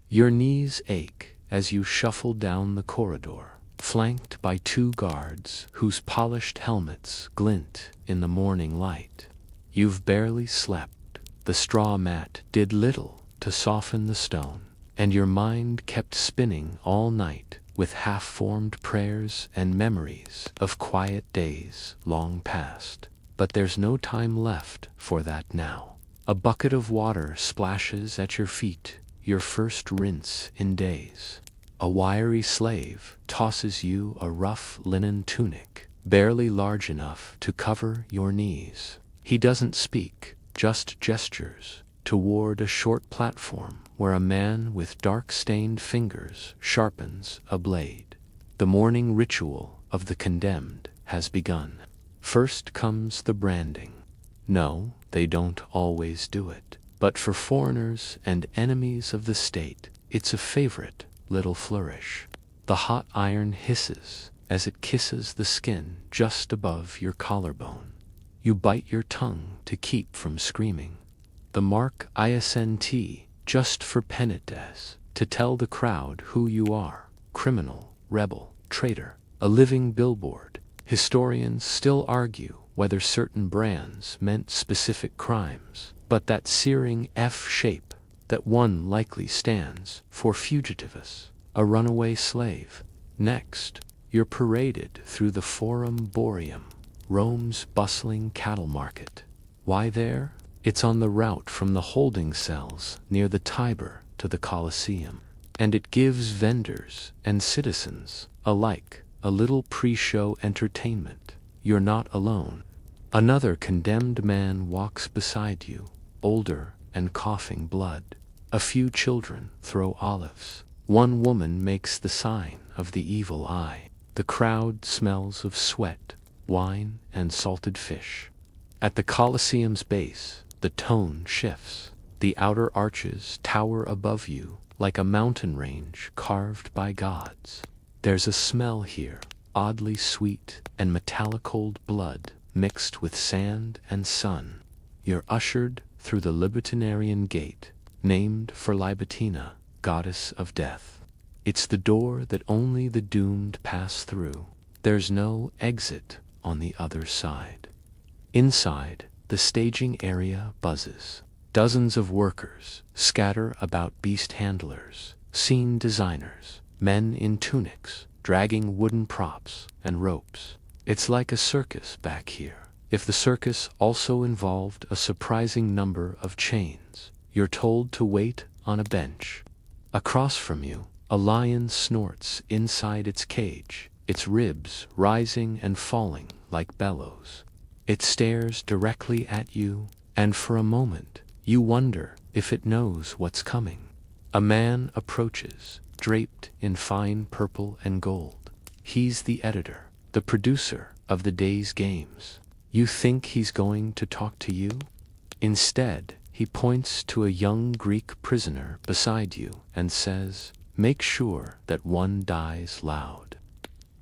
Your knees ache as you shuffle down the corridor, flanked by two guards whose polished helmets glint in the morning light. You've barely slept. The straw mat did little to soften the stone, and your mind kept spinning all night with half-formed prayers and memories of quiet days long past. But there's no time left for that now. A bucket of water splashes at your feet, your first rinse in days. A wiry slave tosses you a rough linen tunic, barely large enough to cover your knees. He doesn't speak, just gestures, toward a short platform where a man with dark-stained fingers sharpens a blade. The morning ritual of the condemned has begun. First comes the branding. No, they don't always do it. But for foreigners and enemies of the state, it's a favorite little flourish. The hot iron hisses, as it kisses the skin just above your collarbone. You bite your tongue to keep from screaming. The mark isn't just for penitence, to tell the crowd who you are: criminal, rebel, traitor, a living billboard. Historians still argue whether certain brands meant specific crimes, but that searing F shape, that one likely stands for fugitivus, a runaway slave. Next, you're paraded through the Forum Boarium, Rome's bustling cattle market. Why there? It's on the route from the holding cells near the Tiber to the Colosseum, and it gives vendors and citizens alike a little pre-show entertainment. You're not alone. Another condemned man walks beside you, older and coughing blood. A few children throw olives. One woman makes the sign of the evil eye. The crowd smells of sweat, wine, and salted fish. At the Colosseum's base, the tone shifts. The outer arches tower above you like a mountain range carved by gods. There's a smell here, oddly sweet and metallic, old blood mixed with sand and sun. You're ushered through the Libertinarian Gate, named for Libitina, goddess of death. It's the door that only the doomed pass through. There's no exit on the other side. Inside, the staging area buzzes. Dozens of workers scatter about: beast handlers, scene designers, men in tunics, dragging wooden props and ropes. It's like a circus back here. If the circus also involved a surprising number of chains. You're told to wait on a bench. Across from you, a lion snorts inside its cage, its ribs rising and falling like bellows. It stares directly at you, and for a moment, you wonder if it knows what's coming. A man approaches, draped in fine purple and gold. He's the editor, the producer of the day's games. You think he's going to talk to you? Instead, he points to a young Greek prisoner beside you and says, "Make sure that one dies loud."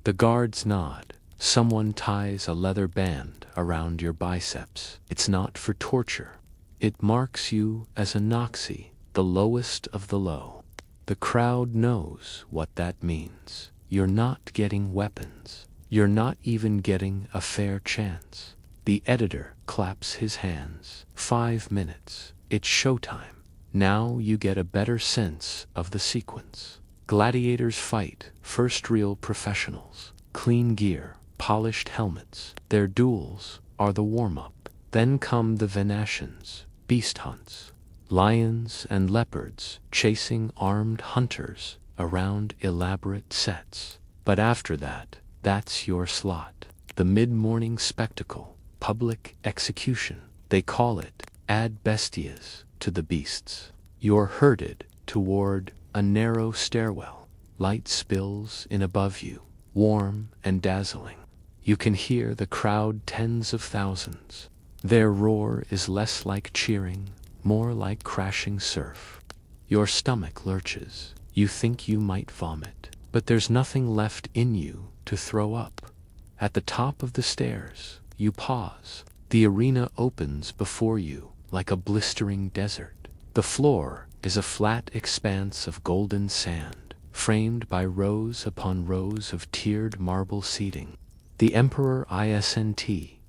The guards nod. Someone ties a leather band around your biceps. It's not for torture. It marks you as a Nazi, the lowest of the low. The crowd knows what that means. You're not getting weapons. You're not even getting a fair chance. The editor claps his hands. 5 minutes. It's showtime. Now you get a better sense of the sequence. Gladiators fight, first real professionals. Clean gear, polished helmets. Their duels are the warm-up. Then come the Venetians, beast hunts. Lions and leopards chasing armed hunters around elaborate sets. But after that, that's your slot. The mid-morning spectacle, public execution. They call it ad bestias to the beasts. You're herded toward a narrow stairwell. Light spills in above you, warm and dazzling. You can hear the crowd, tens of thousands. Their roar is less like cheering, more like crashing surf. Your stomach lurches. You think you might vomit, but there's nothing left in you to throw up. At the top of the stairs, you pause. The arena opens before you like a blistering desert. The floor is a flat expanse of golden sand, framed by rows upon rows of tiered marble seating. The Emperor isn't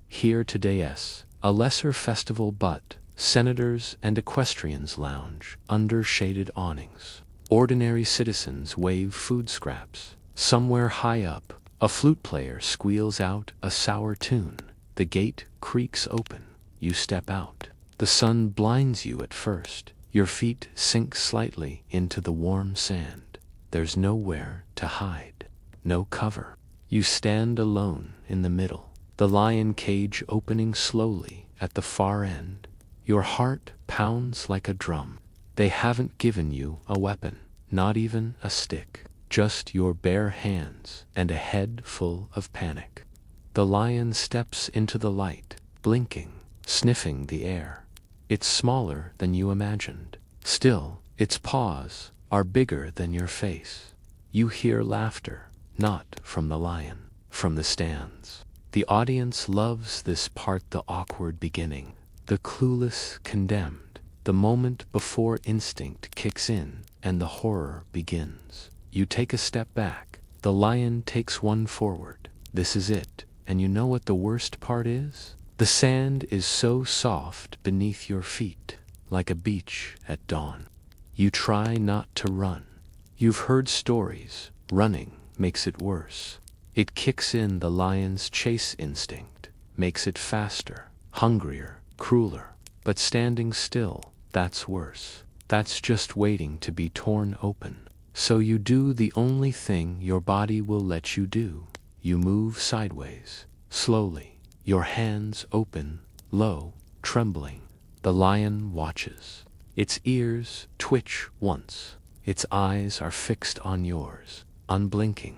here today, a lesser festival, but senators and equestrians lounge under shaded awnings. Ordinary citizens wave food scraps. Somewhere high up, a flute player squeals out a sour tune. The gate creaks open. You step out. The sun blinds you at first. Your feet sink slightly into the warm sand. There's nowhere to hide. No cover. You stand alone in the middle. The lion cage opening slowly at the far end. Your heart pounds like a drum. They haven't given you a weapon, not even a stick, just your bare hands and a head full of panic. The lion steps into the light, blinking, sniffing the air. It's smaller than you imagined. Still, its paws are bigger than your face. You hear laughter, not from the lion, from the stands. The audience loves this part, the awkward beginning, the clueless condemned, the moment before instinct kicks in and the horror begins. You take a step back, the lion takes one forward. This is it. And you know what the worst part is? The sand is so soft beneath your feet, like a beach at dawn. You try not to run. You've heard stories. Running makes it worse. It kicks in the lion's chase instinct, makes it faster, hungrier, crueler. But standing still, that's worse. That's just waiting to be torn open. So you do the only thing your body will let you do. You move sideways, slowly, your hands open, low, trembling. The lion watches. Its ears twitch once. Its eyes are fixed on yours, unblinking.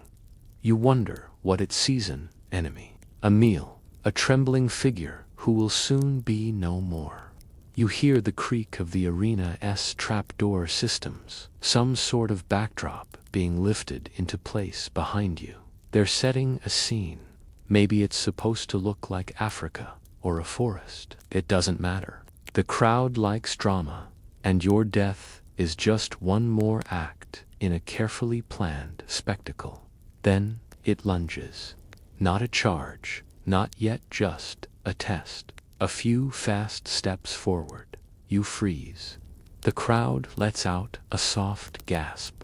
You wonder what it sees: an enemy, a meal, a trembling figure who will soon be no more. You hear the creak of the arena's trapdoor systems, some sort of backdrop being lifted into place behind you. They're setting a scene. Maybe it's supposed to look like Africa or a forest. It doesn't matter. The crowd likes drama, and your death is just one more act in a carefully planned spectacle. Then it lunges. Not a charge, not yet, just a test. A few fast steps forward. You freeze. The crowd lets out a soft gasp.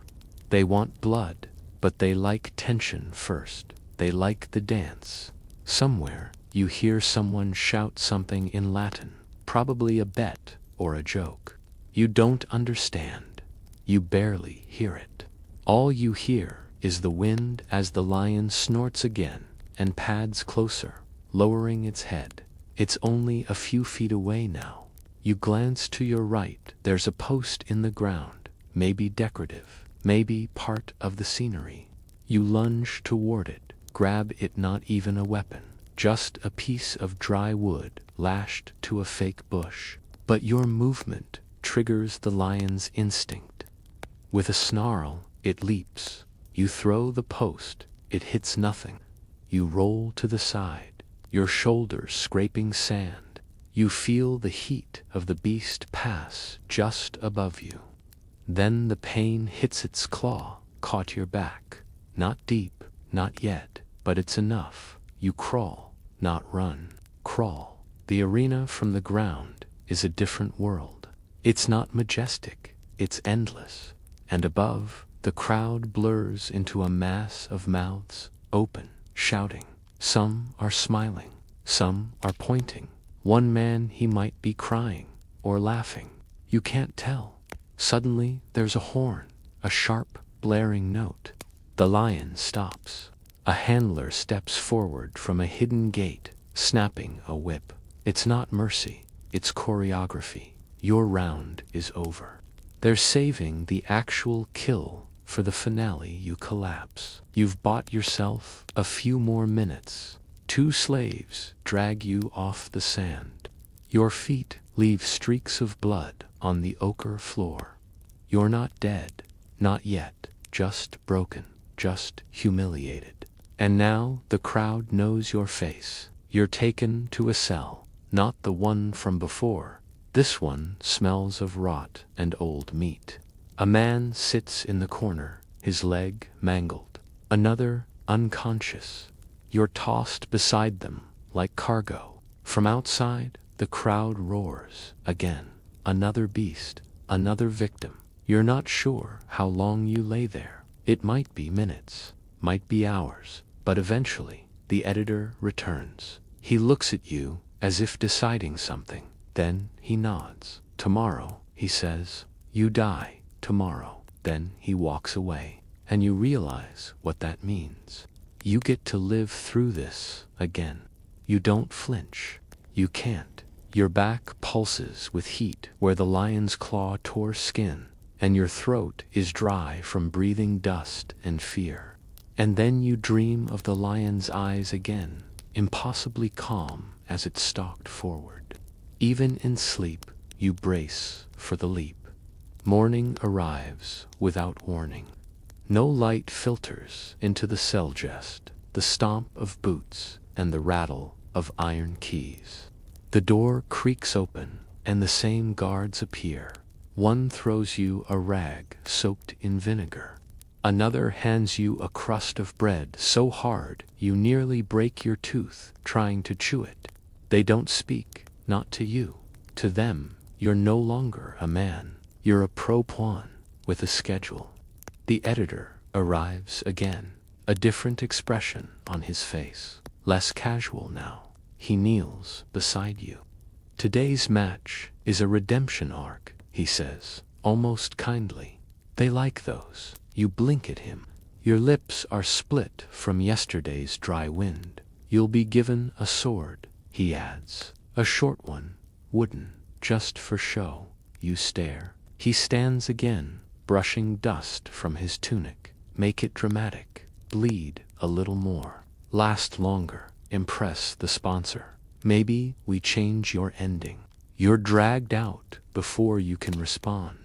They want blood, but they like tension first. They like the dance. Somewhere, you hear someone shout something in Latin, probably a bet or a joke. You don't understand. You barely hear it. All you hear is the wind as the lion snorts again and pads closer, lowering its head. It's only a few feet away now. You glance to your right. There's a post in the ground, maybe decorative, maybe part of the scenery. You lunge toward it, grab it, not even a weapon, just a piece of dry wood lashed to a fake bush. But your movement triggers the lion's instinct. With a snarl, it leaps. You throw the post. It hits nothing. You roll to the side, your shoulders scraping sand. You feel the heat of the beast pass just above you. Then the pain hits its claw, caught your back. Not deep, not yet, but it's enough. You crawl, not run, crawl. The arena from the ground is a different world. It's not majestic, it's endless. And above, the crowd blurs into a mass of mouths, open, shouting. Some are smiling, some are pointing. One man, he might be crying or laughing. You can't tell. Suddenly, there's a horn, a sharp, blaring note. The lion stops. A handler steps forward from a hidden gate, snapping a whip. It's not mercy, it's choreography. Your round is over. They're saving the actual kill for the finale. You collapse. You've bought yourself a few more minutes. Two slaves drag you off the sand. Your feet leave streaks of blood on the ochre floor. You're not dead, not yet, just broken, just humiliated. And now the crowd knows your face. You're taken to a cell, not the one from before. This one smells of rot and old meat. A man sits in the corner, his leg mangled. Another unconscious. You're tossed beside them like cargo. From outside, the crowd roars again. Another beast, another victim. You're not sure how long you lay there. It might be minutes, might be hours, but eventually, the editor returns. He looks at you as if deciding something. Then he nods. Tomorrow, he says, you die tomorrow. Then he walks away, and you realize what that means. You get to live through this again. You don't flinch. You can't. Your back pulses with heat where the lion's claw tore skin, and your throat is dry from breathing dust and fear. And then you dream of the lion's eyes again, impossibly calm as it stalked forward. Even in sleep, you brace for the leap. Morning arrives without warning. No light filters into the cell just. the stomp of boots and the rattle of iron keys. The door creaks open, and the same guards appear. One throws you a rag soaked in vinegar. Another hands you a crust of bread so hard you nearly break your tooth trying to chew it. They don't speak, not to you. To them, you're no longer a man. You're a pro pawn with a schedule. The editor arrives again, a different expression on his face, less casual now. He kneels beside you. Today's match is a redemption arc, he says, almost kindly. They like those. You blink at him. Your lips are split from yesterday's dry wind. You'll be given a sword, he adds. A short one, wooden, just for show. You stare. He stands again, brushing dust from his tunic. Make it dramatic. Bleed a little more. Last longer. Impress the sponsor. Maybe we change your ending. You're dragged out before you can respond.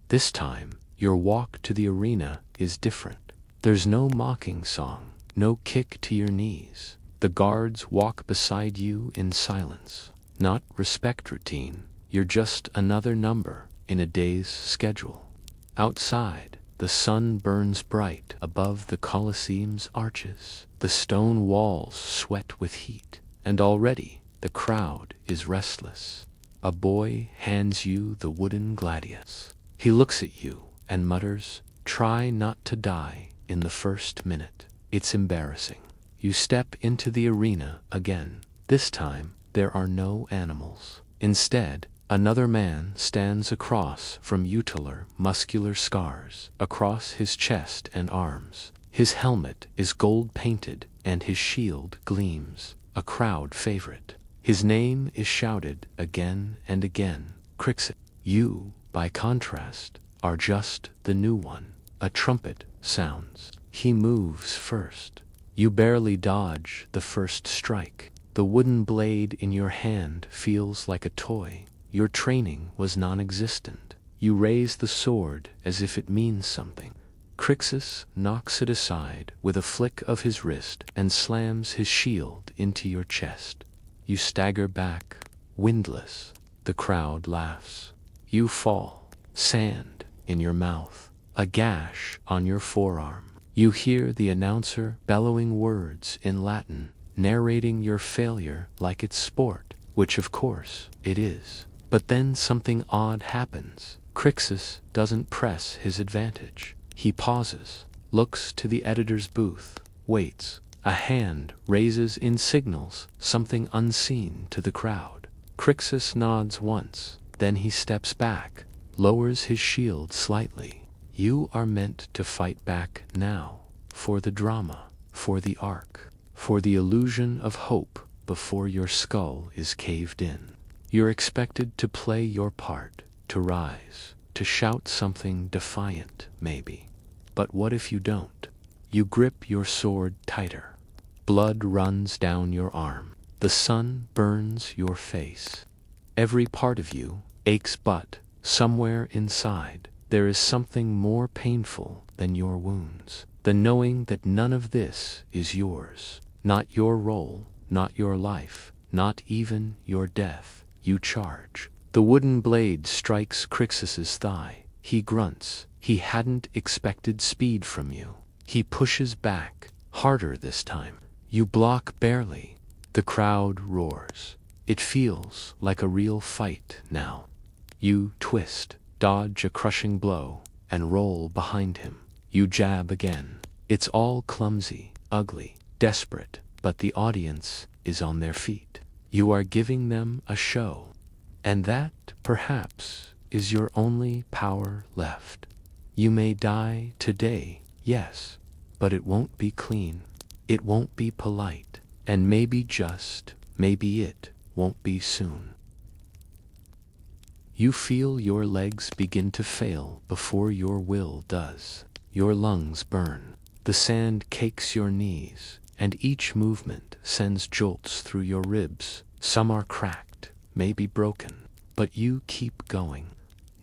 This time, your walk to the arena is different. There's no mocking song, no kick to your knees. The guards walk beside you in silence. Not respect routine. You're just another number in a day's schedule. Outside, the sun burns bright above the Colosseum's arches. The stone walls sweat with heat, and already the crowd is restless. A boy hands you the wooden gladius. He looks at you and mutters, "Try not to die in the first minute. It's embarrassing." You step into the arena again. This time, there are no animals. Instead, another man stands across from Utiler, muscular scars across his chest and arms. His helmet is gold-painted and his shield gleams, a crowd favorite. His name is shouted again and again, Crixus. You, by contrast, are just the new one. A trumpet sounds. He moves first. You barely dodge the first strike. The wooden blade in your hand feels like a toy. Your training was non-existent. You raise the sword as if it means something. Crixus knocks it aside with a flick of his wrist and slams his shield into your chest. You stagger back, windless. The crowd laughs. You fall, sand in your mouth, a gash on your forearm. You hear the announcer bellowing words in Latin, narrating your failure like it's sport, which of course it is. But then something odd happens. Crixus doesn't press his advantage. He pauses, looks to the editor's booth, waits. A hand raises in signals something unseen to the crowd. Crixus nods once, then he steps back, lowers his shield slightly. You are meant to fight back now, for the drama, for the arc, for the illusion of hope before your skull is caved in. You're expected to play your part, to rise, to shout something defiant, maybe. But what if you don't? You grip your sword tighter. Blood runs down your arm. The sun burns your face. Every part of you aches, but somewhere inside, there is something more painful than your wounds. The knowing that none of this is yours. Not your role, not your life, not even your death. You charge. The wooden blade strikes Crixus's thigh. He grunts. He hadn't expected speed from you. He pushes back, harder this time. You block barely. The crowd roars. It feels like a real fight now. You twist, dodge a crushing blow, and roll behind him. You jab again. It's all clumsy, ugly, desperate, but the audience is on their feet. You are giving them a show. And that, perhaps, is your only power left. You may die today, yes, but it won't be clean. It won't be polite. And maybe it won't be soon. You feel your legs begin to fail before your will does. Your lungs burn. The sand cakes your knees, and each movement sends jolts through your ribs. Some are cracked, maybe broken, but you keep going.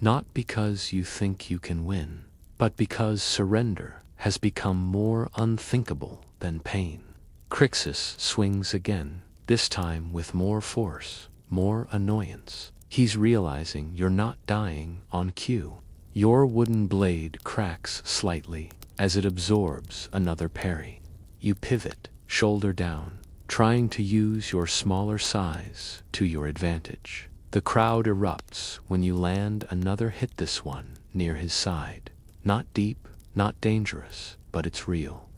Not because you think you can win, but because surrender has become more unthinkable than pain. Crixus swings again, this time with more force, more annoyance. He's realizing you're not dying on cue. Your wooden blade cracks slightly as it absorbs another parry. You pivot, shoulder down, trying to use your smaller size to your advantage. The crowd erupts when you land another hit, this one near his side. Not deep, not dangerous, but it's real.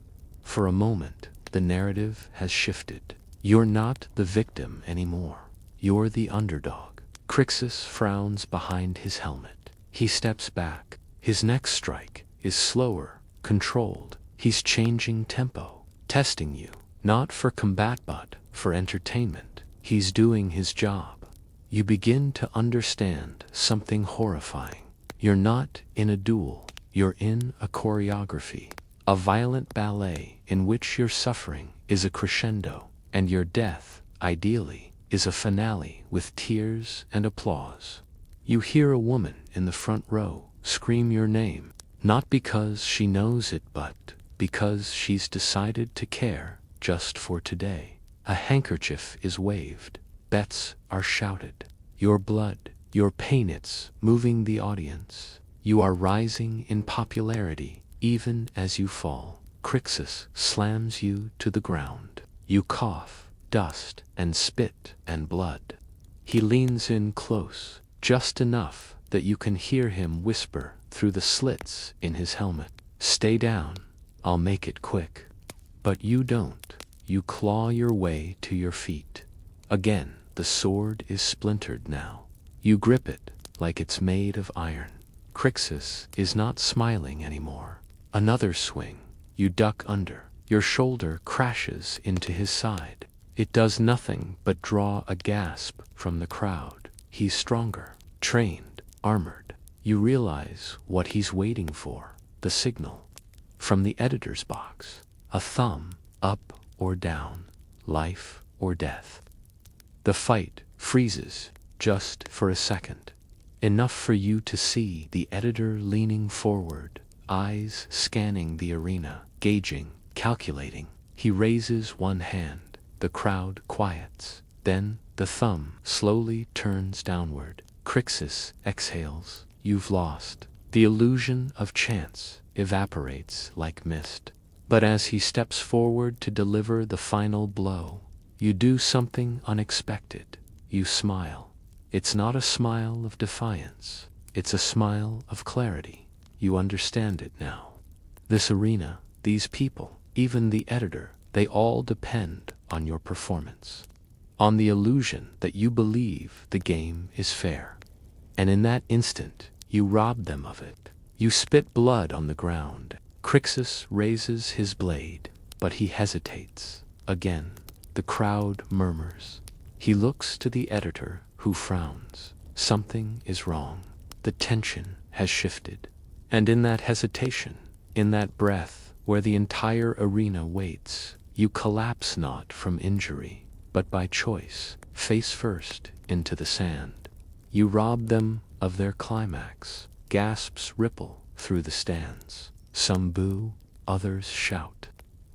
For a moment, the narrative has shifted. You're not the victim anymore. You're the underdog. Crixus frowns behind his helmet. He steps back. His next strike is slower, controlled. He's changing tempo, testing you, not for combat but for entertainment. He's doing his job. You begin to understand something horrifying. You're not in a duel. You're in a choreography. A violent ballet in which your suffering is a crescendo, and your death, ideally, is a finale with tears and applause. You hear a woman in the front row scream your name, not because she knows it but because she's decided to care just for today. A handkerchief is waved. Bets are shouted. Your blood, your pain, it's moving the audience. You are rising in popularity even as you fall. Crixus slams you to the ground. You cough, dust and spit and blood. He leans in close, just enough that you can hear him whisper through the slits in his helmet, "Stay down, I'll make it quick." But you don't. You claw your way to your feet. Again, the sword is splintered now. You grip it like it's made of iron. Crixus is not smiling anymore. Another swing. You duck under. Your shoulder crashes into his side. It does nothing but draw a gasp from the crowd. He's stronger, trained, armored. You realize what he's waiting for. The signal. From the editor's box. A thumb, up or down, life or death. The fight freezes, just for a second. Enough for you to see the editor leaning forward, eyes scanning the arena, gauging, calculating. He raises one hand. The crowd quiets. Then the thumb slowly turns downward. Crixus exhales. You've lost. The illusion of chance evaporates like mist. But as he steps forward to deliver the final blow, you do something unexpected. You smile. It's not a smile of defiance. It's a smile of clarity. You understand it now. This arena, these people, even the editor, they all depend on your performance. On the illusion that you believe the game is fair. And in that instant, you rob them of it. You spit blood on the ground. Crixus raises his blade, but he hesitates. Again, the crowd murmurs. He looks to the editor, who frowns. Something is wrong. The tension has shifted. And in that hesitation, in that breath where the entire arena waits, you collapse not from injury, but by choice, face first into the sand. You rob them of their climax. Gasps ripple through the stands. Some boo, others shout.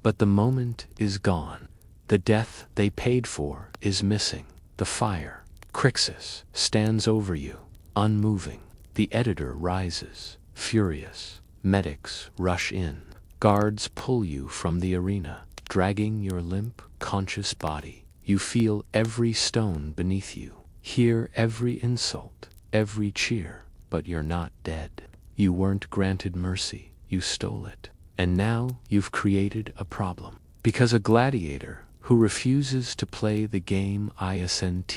But the moment is gone. The death they paid for is missing. The fire. Crixus stands over you, unmoving. The editor rises, furious. Medics rush in. Guards pull you from the arena, dragging your limp, conscious body. You feel every stone beneath you, hear every insult, every cheer, but you're not dead. You weren't granted mercy. You stole it. And now you've created a problem. Because a gladiator who refuses to play the game isn't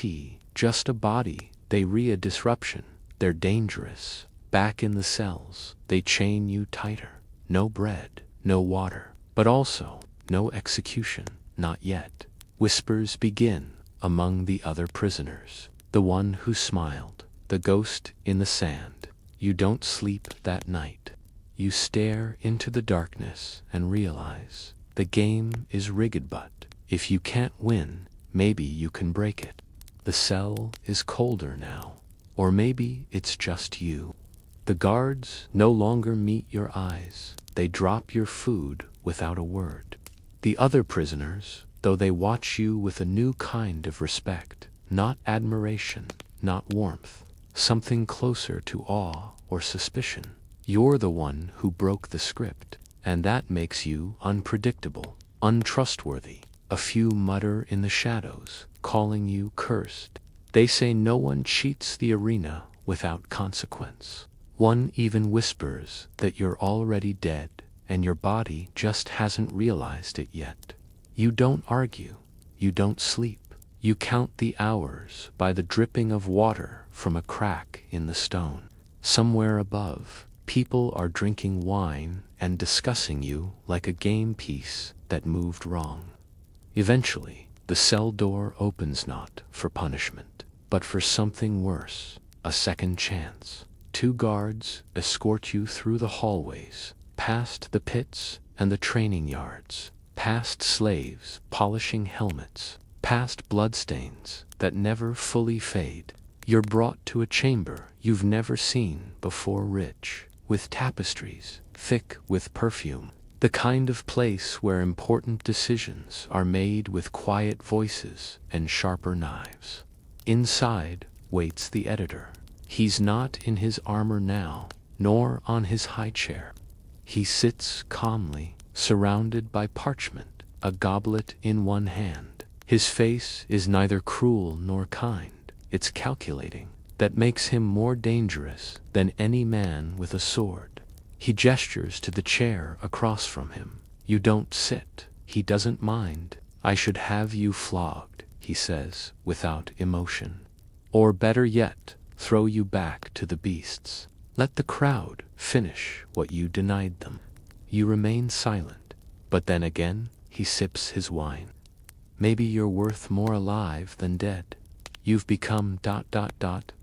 just a body, they a disruption. They're dangerous. Back in the cells, they chain you tighter. No bread, no water, but also no execution, not yet. Whispers begin among the other prisoners. The one who smiled, the ghost in the sand. You don't sleep that night. You stare into the darkness and realize the game is rigged, but if you can't win, maybe you can break it. The cell is colder now, or maybe it's just you. The guards no longer meet your eyes. They drop your food without a word. The other prisoners, though they watch you with a new kind of respect, not admiration, not warmth, something closer to awe or suspicion. You're the one who broke the script, and that makes you unpredictable, untrustworthy. A few mutter in the shadows, calling you cursed. They say no one cheats the arena without consequence. One even whispers that you're already dead, and your body just hasn't realized it yet. You don't argue, you don't sleep. You count the hours by the dripping of water from a crack in the stone. Somewhere above, people are drinking wine and discussing you like a game piece that moved wrong. Eventually, the cell door opens not for punishment, but for something worse, a second chance. 2 guards escort you through the hallways, past the pits and the training yards, past slaves polishing helmets, past bloodstains that never fully fade. You're brought to a chamber you've never seen before, rich with tapestries, thick with perfume, the kind of place where important decisions are made with quiet voices and sharper knives. Inside waits the editor. He's not in his armor now, nor on his high chair. He sits calmly, surrounded by parchment, a goblet in one hand. His face is neither cruel nor kind. It's calculating. That makes him more dangerous than any man with a sword. He gestures to the chair across from him. You don't sit. He doesn't mind. I should have you flogged, he says, without emotion. Or better yet, throw you back to the beasts. Let the crowd finish what you denied them. You remain silent, but then again, he sips his wine. Maybe you're worth more alive than dead. You've become ...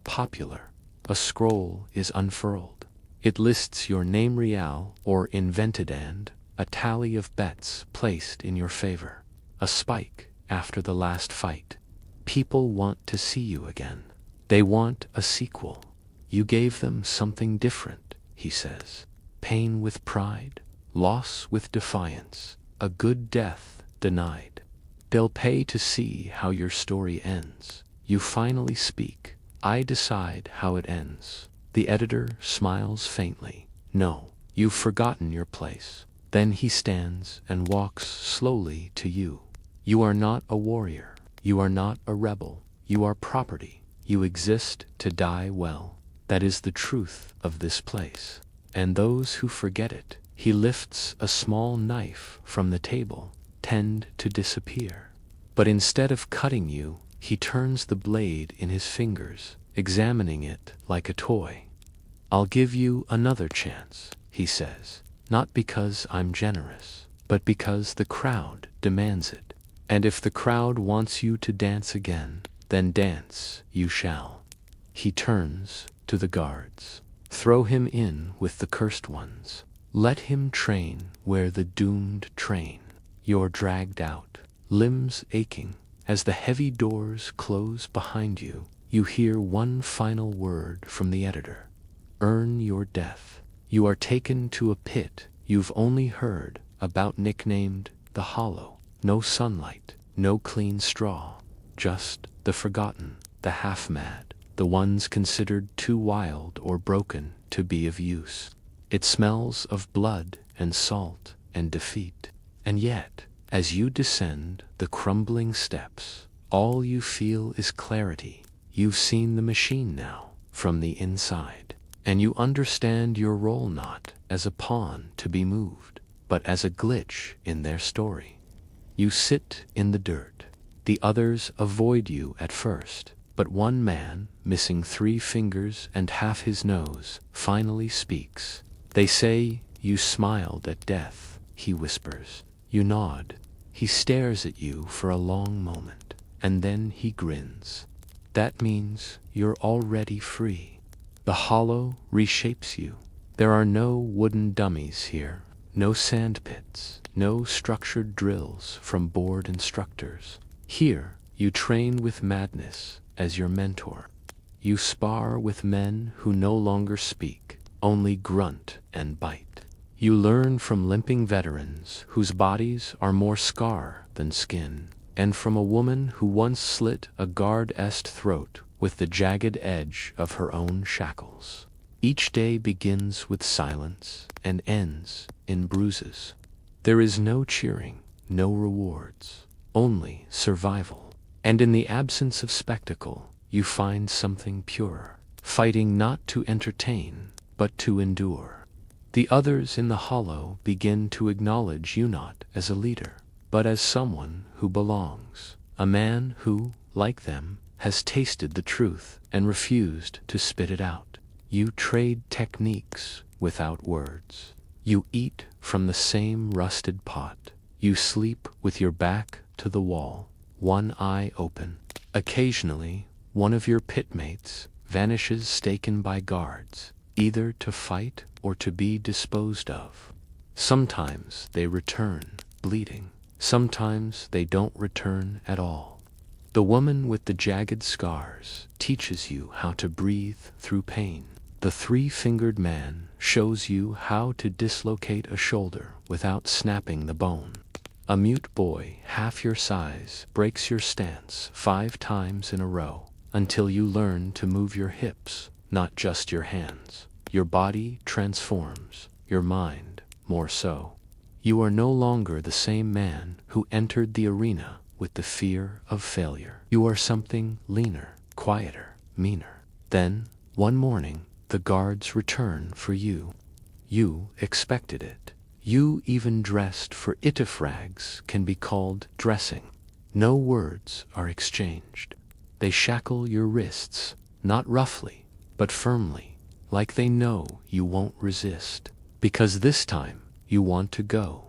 popular. A scroll is unfurled. It lists your name real or invented and a tally of bets placed in your favor. A spike after the last fight. People want to see you again. They want a sequel. You gave them something different, he says. Pain with pride, loss with defiance, a good death denied. They'll pay to see how your story ends. You finally speak. I decide how it ends. The editor smiles faintly. No, you've forgotten your place. Then he stands and walks slowly to you. You are not a warrior. You are not a rebel. You are property. You exist to die well. That is the truth of this place. And those who forget it, he lifts a small knife from the table, tend to disappear. But instead of cutting you, he turns the blade in his fingers, examining it like a toy. I'll give you another chance, he says, not because I'm generous, but because the crowd demands it. And if the crowd wants you to dance again, then dance you shall. He turns to the guards. Throw him in with the cursed ones. Let him train where the doomed train. You're dragged out, limbs aching. As the heavy doors close behind you, you hear one final word from the editor. Earn your death. You are taken to a pit you've only heard about, nicknamed the Hollow. No sunlight, no clean straw, just the forgotten, the half-mad, the ones considered too wild or broken to be of use. It smells of blood and salt and defeat. And yet, as you descend the crumbling steps, all you feel is clarity. You've seen the machine now, from the inside, and you understand your role not as a pawn to be moved, but as a glitch in their story. You sit in the dirt. The others avoid you at first, but one man, missing 3 fingers and half his nose, finally speaks. They say, you smiled at death, he whispers. You nod. He stares at you for a long moment, and then he grins. That means you're already free. The Hollow reshapes you. There are no wooden dummies here, no sand pits, no structured drills from bored instructors. Here, you train with madness as your mentor. You spar with men who no longer speak, only grunt and bite. You learn from limping veterans whose bodies are more scar than skin. and from a woman who once slit a guard's throat with the jagged edge of her own shackles. Each day begins with silence and ends in bruises. There is no cheering, no rewards, only survival. And in the absence of spectacle, you find something purer, fighting not to entertain, but to endure. The others in the hollow begin to acknowledge you not as a leader, but as someone who belongs, a man who, like them, has tasted the truth and refused to spit it out. You trade techniques without words. You eat from the same rusted pot. You sleep with your back to the wall, one eye open. Occasionally, one of your pitmates vanishes taken by guards, either to fight or to be disposed of. Sometimes they return, bleeding. Sometimes they don't return at all. The woman with the jagged scars teaches you how to breathe through pain. The three-fingered man shows you how to dislocate a shoulder without snapping the bone. A mute boy half your size breaks your stance 5 times in a row until you learn to move your hips, not just your hands. Your body transforms, your mind more so. You are no longer the same man who entered the arena with the fear of failure. You are something leaner, quieter, meaner. Then, one morning, the guards return for you. You expected it. You even dressed for it if rags can be called dressing. No words are exchanged. They shackle your wrists, not roughly, but firmly, like they know you won't resist. Because this time, you want to go.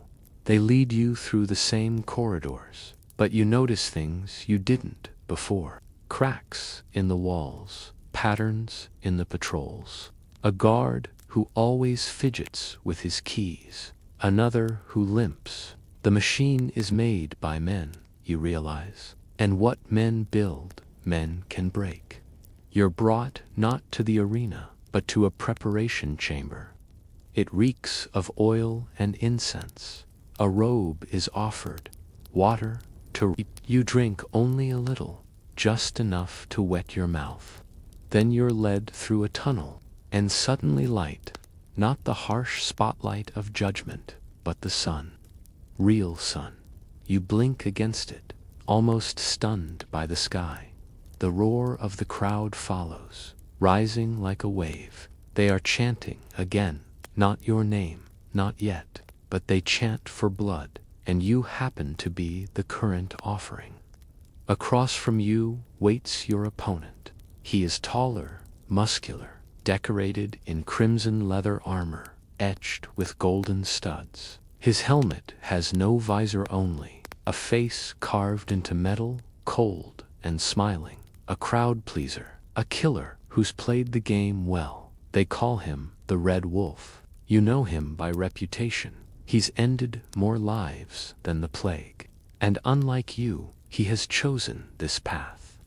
They lead you through the same corridors, but you notice things you didn't before. Cracks in the walls, patterns in the patrols. A guard who always fidgets with his keys. Another who limps. The machine is made by men, you realize. And what men build, men can break. You're brought not to the arena, but to a preparation chamber. It reeks of oil and incense. A robe is offered, water to you drink only a little, just enough to wet your mouth. Then you're led through a tunnel, and suddenly light, not the harsh spotlight of judgment, but the sun. Real sun. You blink against it, almost stunned by the sky. The roar of the crowd follows, rising like a wave. They are chanting again. Not your name, not yet, but they chant for blood, and you happen to be the current offering. Across from you waits your opponent. He is taller, muscular, decorated in crimson leather armor, etched with golden studs. His helmet has no visor only, a face carved into metal, cold and smiling. A crowd pleaser, a killer who's played the game well. They call him the Red Wolf. You know him by reputation. He's ended more lives than the plague. And unlike you, he has chosen this path.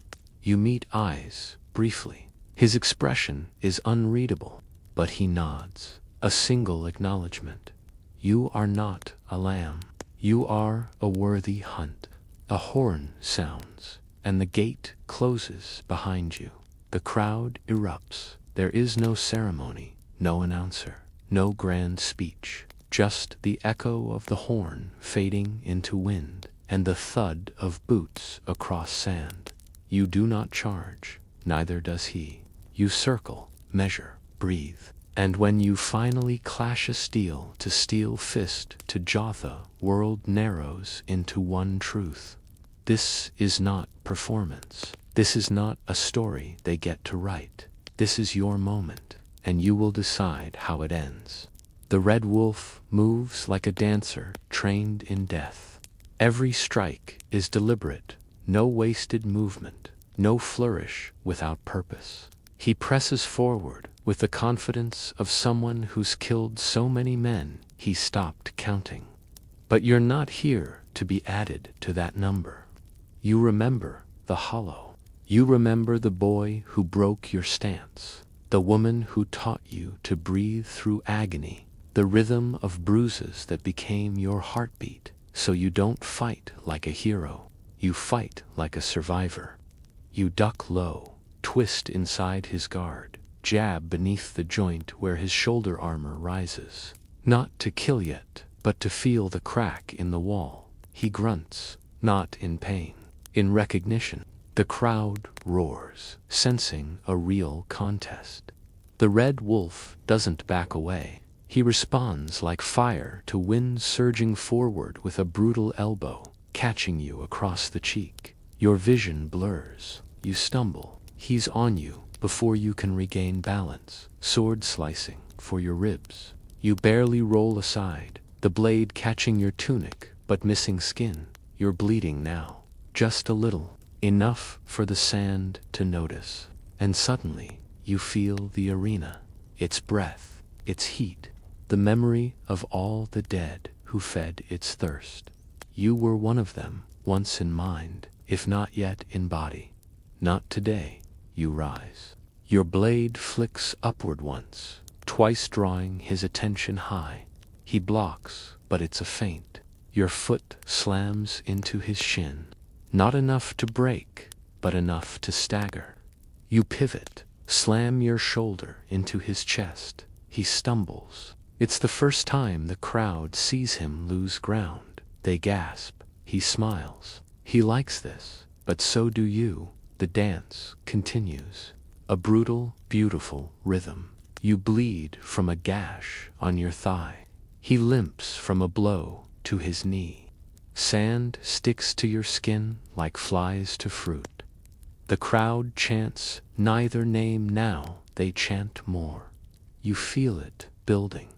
You meet eyes, briefly. His expression is unreadable, but he nods. A single acknowledgement. You are not a lamb. You are a worthy hunt. A horn sounds, and the gate closes behind you. The crowd erupts. There is no ceremony, no announcer. No grand speech, just the echo of the horn fading into wind, and the thud of boots across sand. You do not charge, neither does he. You circle, measure, breathe, and when you finally clash a steel to steel fist to jaw, the world narrows into one truth. This is not performance. This is not a story they get to write. This is your moment, and you will decide how it ends. The Red Wolf moves like a dancer trained in death. Every strike is deliberate, no wasted movement, no flourish without purpose. He presses forward with the confidence of someone who's killed so many men he stopped counting. But you're not here to be added to that number. You remember the hollow. You remember the boy who broke your stance. The woman who taught you to breathe through agony, the rhythm of bruises that became your heartbeat, so you don't fight like a hero. You fight like a survivor. You duck low, twist inside his guard, jab beneath the joint where his shoulder armor rises. Not to kill yet, but to feel the crack in the wall. He grunts, not in pain, in recognition. The crowd roars, sensing a real contest. The red wolf doesn't back away. He responds like fire to wind surging forward with a brutal elbow, catching you across the cheek. Your vision blurs. You stumble. He's on you before you can regain balance, sword slicing for your ribs. You barely roll aside, the blade catching your tunic but missing skin. You're bleeding now, just a little, enough for the sand to notice. And suddenly, you feel the arena, its breath, its heat, the memory of all the dead who fed its thirst. You were one of them, once in mind, if not yet in body. Not today. You rise. Your blade flicks upward once, twice drawing his attention high. He blocks, but it's a feint. Your foot slams into his shin. Not enough to break, but enough to stagger. You pivot, slam your shoulder into his chest. He stumbles. It's the first time the crowd sees him lose ground. They gasp. He smiles. He likes this, but so do you. The dance continues. A brutal, beautiful rhythm. You bleed from a gash on your thigh. He limps from a blow to his knee. Sand sticks to your skin like flies to fruit. The crowd chants neither name now, they chant more. You feel it building.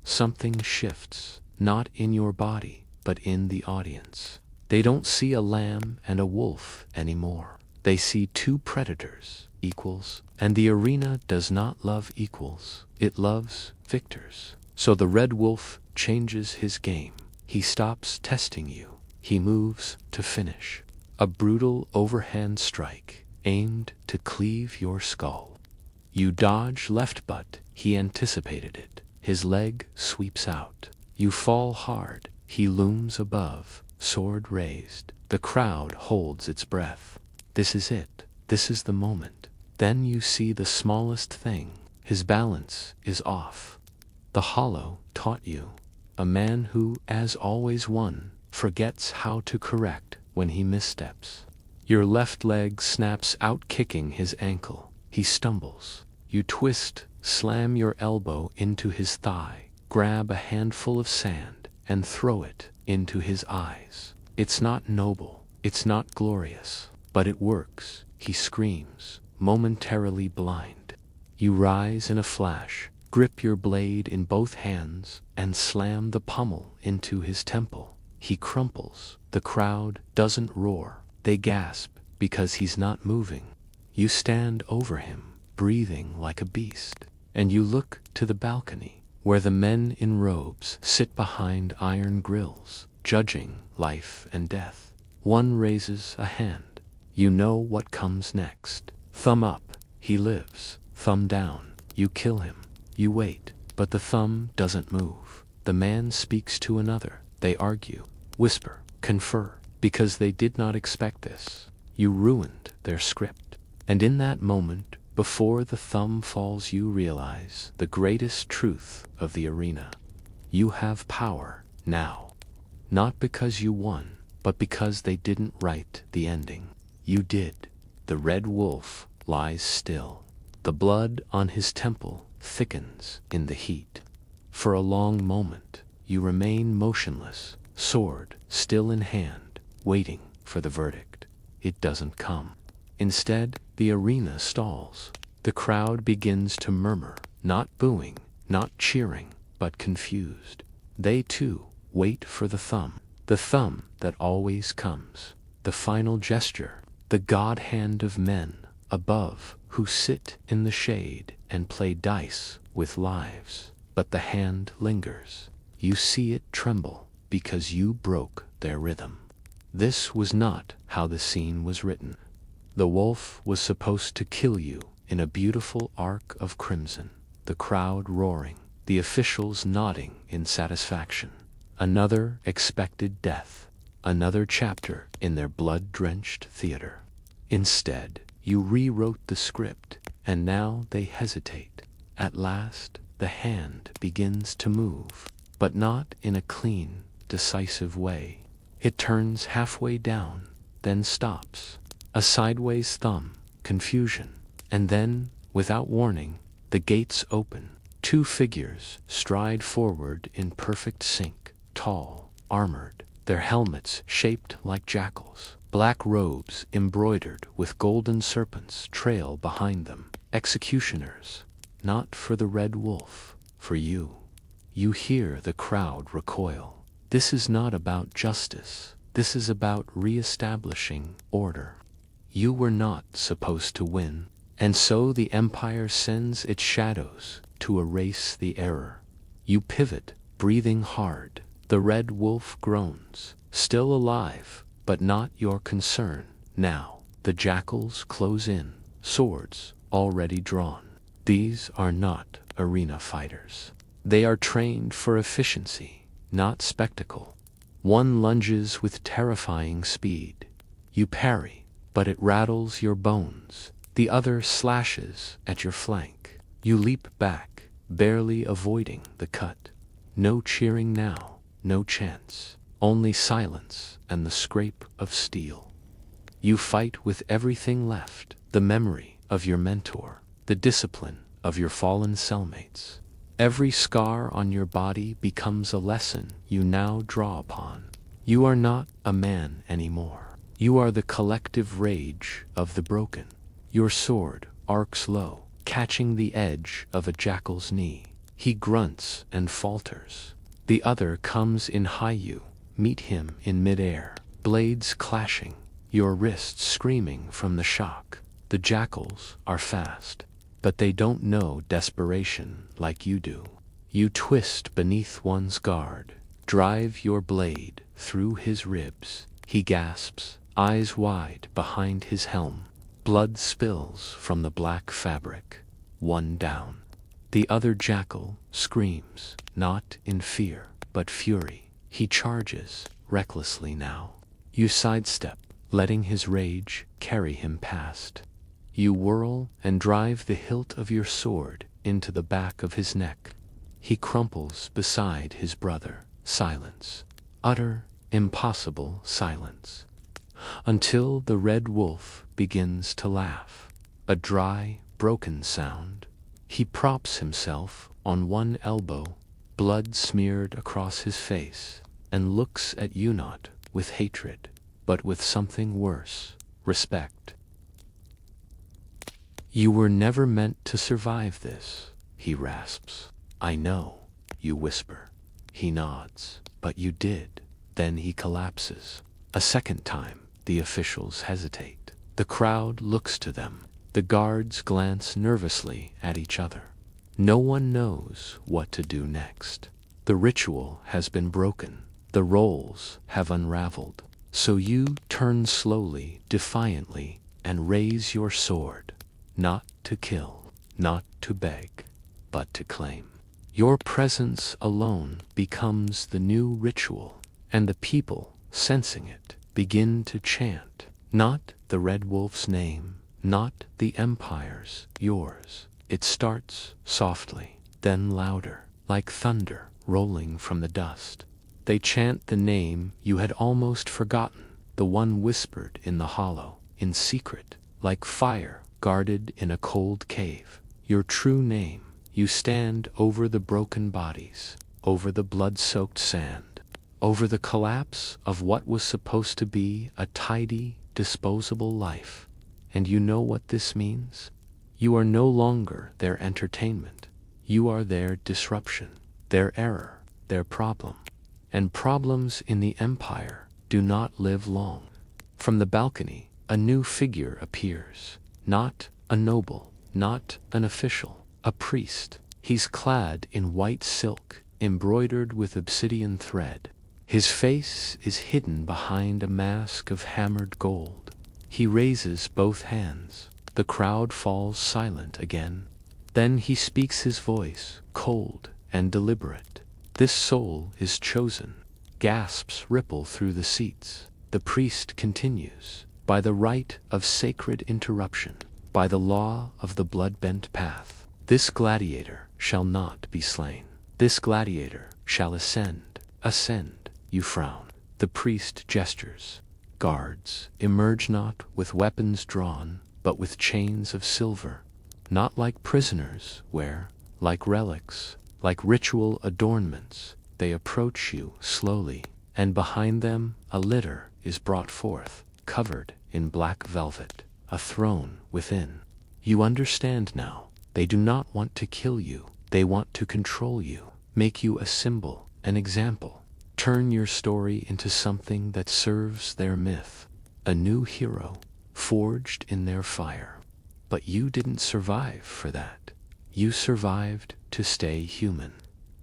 Something shifts, not in your body, but in the audience. They don't see a lamb and a wolf anymore. They see two predators, equals, and the arena does not love equals. It loves victors. So the red wolf changes his game. He stops testing you. He moves to finish. A brutal overhand strike, aimed to cleave your skull. You dodge left, but he anticipated it. His leg sweeps out. You fall hard. He looms above, sword raised. The crowd holds its breath. This is it. This is the moment. Then you see the smallest thing. His balance is off. The hollow taught you. A man who, as always, won, forgets how to correct when he missteps. Your left leg snaps out, kicking his ankle. He stumbles. You twist, slam your elbow into his thigh, grab a handful of sand, and throw it into his eyes. It's not noble. It's not glorious. But it works. He screams, momentarily blind. You rise in a flash, grip your blade in both hands, and slam the pommel into his temple. He crumples. The crowd doesn't roar. They gasp because he's not moving. You stand over him, breathing like a beast, and you look to the balcony, where the men in robes sit behind iron grills, judging life and death. One raises a hand. You know what comes next. Thumb up, he lives. Thumb down, you kill him. You wait, but the thumb doesn't move. The man speaks to another. They argue, whisper, confer, because they did not expect this. You ruined their script. And in that moment, before the thumb falls, you realize the greatest truth of the arena. You have power now. Not because you won, but because they didn't write the ending. You did. The red wolf lies still. The blood on his temple thickens in the heat. For a long moment, you remain motionless, sword still in hand, waiting for the verdict. It doesn't come. Instead, the arena stalls. The crowd begins to murmur, not booing, not cheering, but confused. They too wait for the thumb that always comes, the final gesture. The god hand of men above who sit in the shade and play dice with lives. But the hand lingers. You see it tremble because you broke their rhythm. This was not how the scene was written. The wolf was supposed to kill you in a beautiful arc of crimson, the crowd roaring, the officials nodding in satisfaction. Another expected death. another chapter in their blood-drenched theater. Instead, you rewrote the script, and now they hesitate. At last, the hand begins to move, but not in a clean, decisive way. It turns halfway down, then stops. A sideways thumb, confusion, and then, without warning, the gates open. Two figures stride forward in perfect sync, tall, armored, their helmets shaped like jackals. Black robes embroidered with golden serpents trail behind them. Executioners, not for the Red Wolf, for you. You hear the crowd recoil. This is not about justice. This is about re-establishing order. You were not supposed to win, and so the Empire sends its shadows to erase the error. You pivot, breathing hard. The Red Wolf groans, still alive, but not your concern. Now, the jackals close in, swords already drawn. These are not arena fighters. They are trained for efficiency, not spectacle. One lunges with terrifying speed. You parry, but it rattles your bones. The other slashes at your flank. You leap back, barely avoiding the cut. No cheering now, no chance. Only silence and the scrape of steel. You fight with everything left, the memory of your mentor, the discipline of your fallen cellmates. Every scar on your body becomes a lesson you now draw upon. You are not a man anymore. You are the collective rage of the broken. Your sword arcs low, catching the edge of a jackal's knee. He grunts and falters. The other comes in high. You meet him in midair, blades clashing, your wrists screaming from the shock. The jackals are fast, but they don't know desperation like you do. You twist beneath one's guard, drive your blade through his ribs. He gasps, eyes wide behind his helm. Blood spills from the black fabric. One down. The other jackal screams, not in fear, but fury. He charges, recklessly now. You sidestep, letting his rage carry him past. You whirl and drive the hilt of your sword into the back of his neck. He crumples beside his brother. Silence. Utter, impossible silence. Until the Red Wolf begins to laugh. A dry, broken sound. He props himself on one elbow, blood smeared across his face, and looks at you not with hatred, but with something worse, respect. You were never meant to survive this, he rasps. I know, you whisper. He nods, but you did. Then he collapses. A second time, the officials hesitate. The crowd looks to them. The guards glance nervously at each other. No one knows what to do next. The ritual has been broken. The roles have unraveled. So you turn slowly, defiantly, and raise your sword. Not to kill, not to beg, but to claim. Your presence alone becomes the new ritual, and the people, sensing it, begin to chant. Not the Red Wolf's name, not the Empire's, yours. It starts softly, then louder, like thunder rolling from the dust. They chant the name you had almost forgotten, the one whispered in the hollow, in secret, like fire guarded in a cold cave. Your true name. You stand over the broken bodies, over the blood-soaked sand, over the collapse of what was supposed to be a tidy, disposable life. And you know what this means? You are no longer their entertainment. You are their disruption, their error, their problem. And problems in the Empire do not live long. From the balcony, a new figure appears. Not a noble, not an official, a priest. He's clad in white silk, embroidered with obsidian thread. His face is hidden behind a mask of hammered gold. He raises both hands. The crowd falls silent again. Then he speaks his voice, cold and deliberate. This soul is chosen. Gasps ripple through the seats. The priest continues. By the right of sacred interruption, by the law of the blood-bent path, this gladiator shall not be slain. This gladiator shall ascend. Ascend. You frown. The priest gestures. Guards, emerge not with weapons drawn, but with chains of silver. Not like prisoners, where, like relics, like ritual adornments, they approach you slowly, and behind them a litter is brought forth, covered in black velvet, a throne within. You understand now. They do not want to kill you. They want to control you, make you a symbol, an example. Turn your story into something that serves their myth, a new hero, forged in their fire. But you didn't survive for that. You survived to stay human.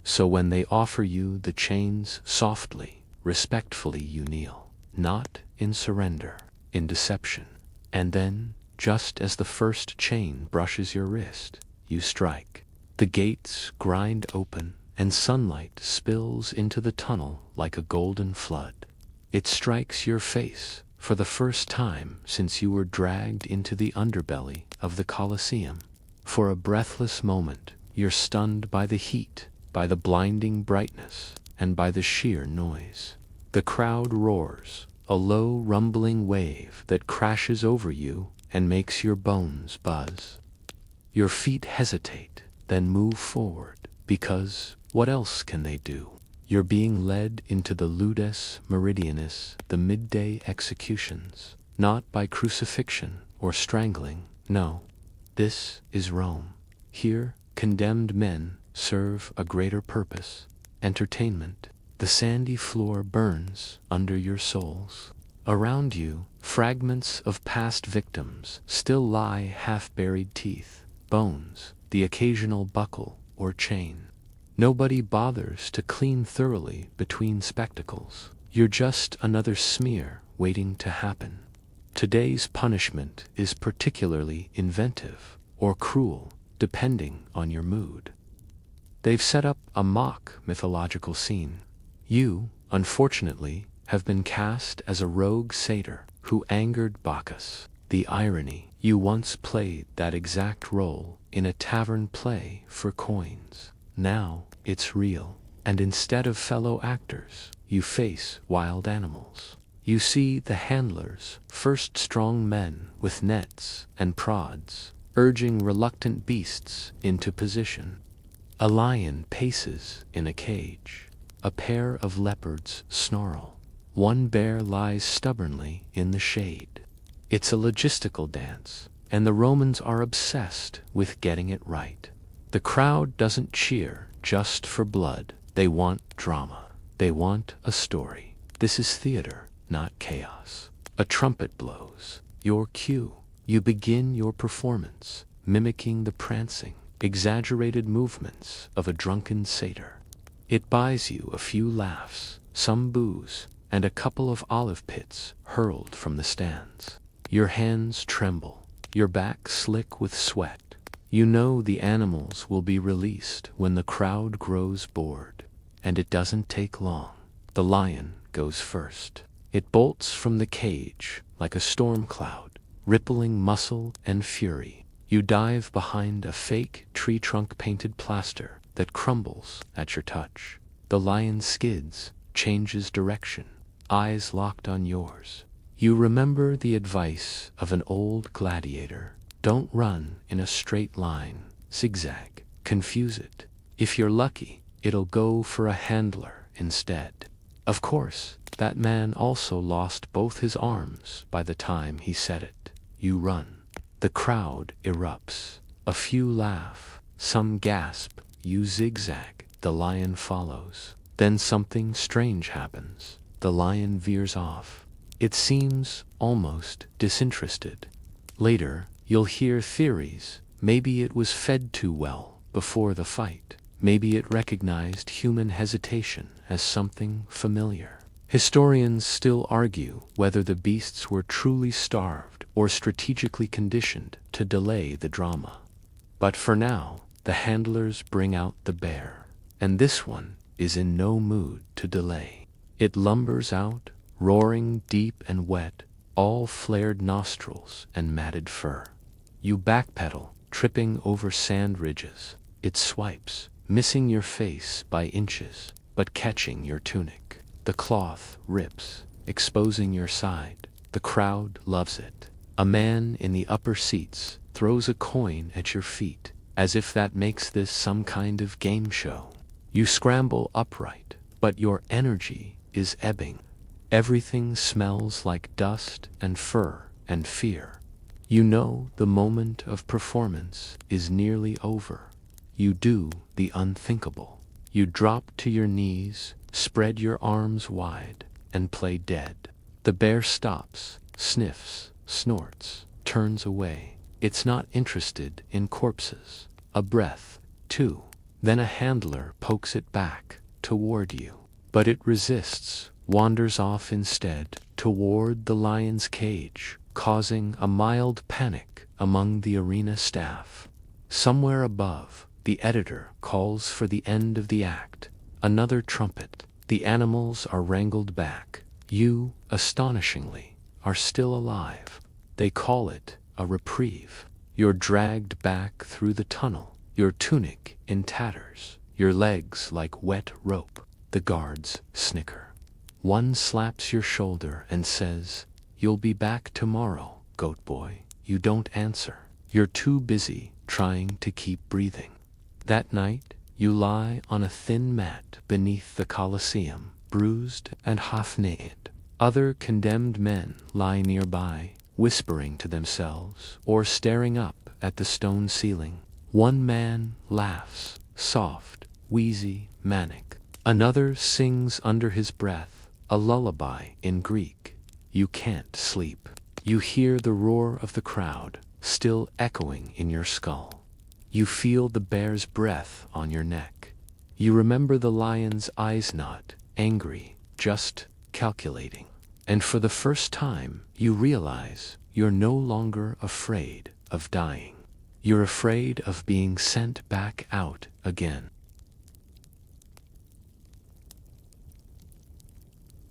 So when they offer you the chains softly, respectfully you kneel, not in surrender, in deception. And then, just as the first chain brushes your wrist, you strike. The gates grind open, and sunlight spills into the tunnel like a golden flood. It strikes your face for the first time since you were dragged into the underbelly of the Colosseum. For a breathless moment, you're stunned by the heat, by the blinding brightness, and by the sheer noise. The crowd roars, a low rumbling wave that crashes over you and makes your bones buzz. Your feet hesitate, then move forward, because what else can they do? You're being led into the Ludes Meridianis, the midday executions, not by crucifixion or strangling, no. This is Rome. Here, condemned men serve a greater purpose, entertainment. The sandy floor burns under your soles. Around you, fragments of past victims still lie, half-buried teeth, bones, the occasional buckle or chain. Nobody bothers to clean thoroughly between spectacles. You're just another smear waiting to happen. Today's punishment is particularly inventive or cruel, depending on your mood. They've set up a mock mythological scene. You, unfortunately, have been cast as a rogue satyr who angered Bacchus. The irony, you once played that exact role in a tavern play for coins. Now it's real, and instead of fellow actors, you face wild animals. You see the handlers, first strong men with nets and prods, urging reluctant beasts into position. A lion paces in a cage. A pair of leopards snarl. One bear lies stubbornly in the shade. It's a logistical dance, and the Romans are obsessed with getting it right. The crowd doesn't cheer just for blood. They want drama. They want a story. This is theater, not chaos. A trumpet blows. Your cue. You begin your performance, mimicking the prancing, exaggerated movements of a drunken satyr. It buys you a few laughs, some booze, and a couple of olive pits hurled from the stands. Your hands tremble, your back slick with sweat. You know the animals will be released when the crowd grows bored, and it doesn't take long. The lion goes first. It bolts from the cage like a storm cloud, rippling muscle and fury. You dive behind a fake tree trunk painted plaster that crumbles at your touch. The lion skids, changes direction, eyes locked on yours. You remember the advice of an old gladiator. Don't run in a straight line, zigzag, confuse it. If you're lucky, it'll go for a handler instead. Of course, that man also lost both his arms by the time he said it. You run. The crowd erupts. A few laugh, some gasp. You zigzag. The lion follows. Then something strange happens. The lion veers off. It seems almost disinterested. Later, you'll hear theories. Maybe it was fed too well before the fight. Maybe it recognized human hesitation as something familiar. Historians still argue whether the beasts were truly starved or strategically conditioned to delay the drama. But for now, the handlers bring out the bear, and this one is in no mood to delay. It lumbers out, roaring deep and wet, all flared nostrils and matted fur. You backpedal, tripping over sand ridges. It swipes, missing your face by inches, but catching your tunic. The cloth rips, exposing your side. The crowd loves it. A man in the upper seats throws a coin at your feet, as if that makes this some kind of game show. You scramble upright, but your energy is ebbing. Everything smells like dust and fur and fear. You know the moment of performance is nearly over. You do the unthinkable. You drop to your knees, spread your arms wide, and play dead. The bear stops, sniffs, snorts, turns away. It's not interested in corpses. A breath, too. Then a handler pokes it back, toward you. But it resists, wanders off instead, toward the lion's cage, causing a mild panic among the arena staff. Somewhere above, the editor calls for the end of the act. Another trumpet. The animals are wrangled back. You, astonishingly, are still alive. They call it a reprieve. You're dragged back through the tunnel, your tunic in tatters, your legs like wet rope. The guards snicker. One slaps your shoulder and says, "You'll be back tomorrow, goat boy." You don't answer. You're too busy trying to keep breathing. That night, you lie on a thin mat beneath the Colosseum, bruised and half-naked. Other condemned men lie nearby, whispering to themselves or staring up at the stone ceiling. One man laughs, soft, wheezy, manic. Another sings under his breath, a lullaby in Greek. You can't sleep. You hear the roar of the crowd, still echoing in your skull. You feel the bear's breath on your neck. You remember the lion's eyes not angry, just calculating. And for the first time, you realize you're no longer afraid of dying. You're afraid of being sent back out again.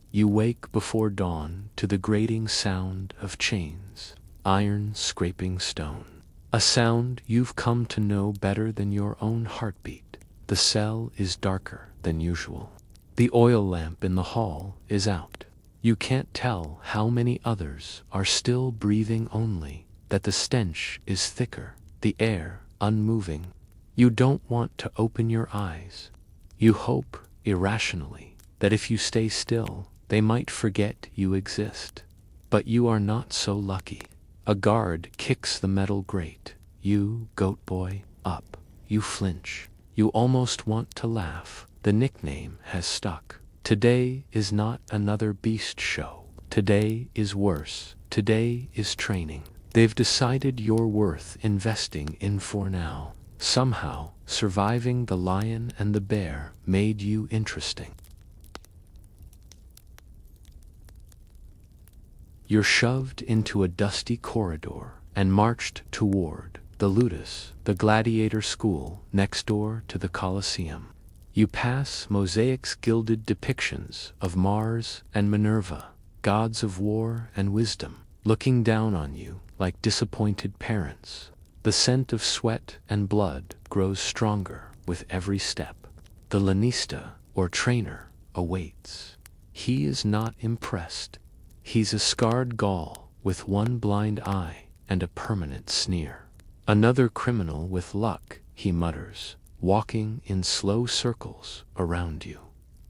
You wake before dawn to the grating sound of chains, iron scraping stone. A sound you've come to know better than your own heartbeat. The cell is darker than usual. The oil lamp in the hall is out. You can't tell how many others are still breathing, only that the stench is thicker, the air unmoving. You don't want to open your eyes. You hope, irrationally, that if you stay still, they might forget you exist. But you are not so lucky. A guard kicks the metal grate. You, goat boy, up. You flinch. You almost want to laugh. The nickname has stuck. Today is not another beast show. Today is worse. Today is training. They've decided you're worth investing in for now. Somehow, surviving the lion and the bear made you interesting. You're shoved into a dusty corridor and marched toward the Ludus, the gladiator school next door to the Colosseum. You pass mosaics' gilded depictions of Mars and Minerva, gods of war and wisdom, looking down on you like disappointed parents. The scent of sweat and blood grows stronger with every step. The lanista, or trainer, awaits. He is not impressed. He's a scarred Gaul with one blind eye and a permanent sneer. Another criminal with luck, he mutters, walking in slow circles around you.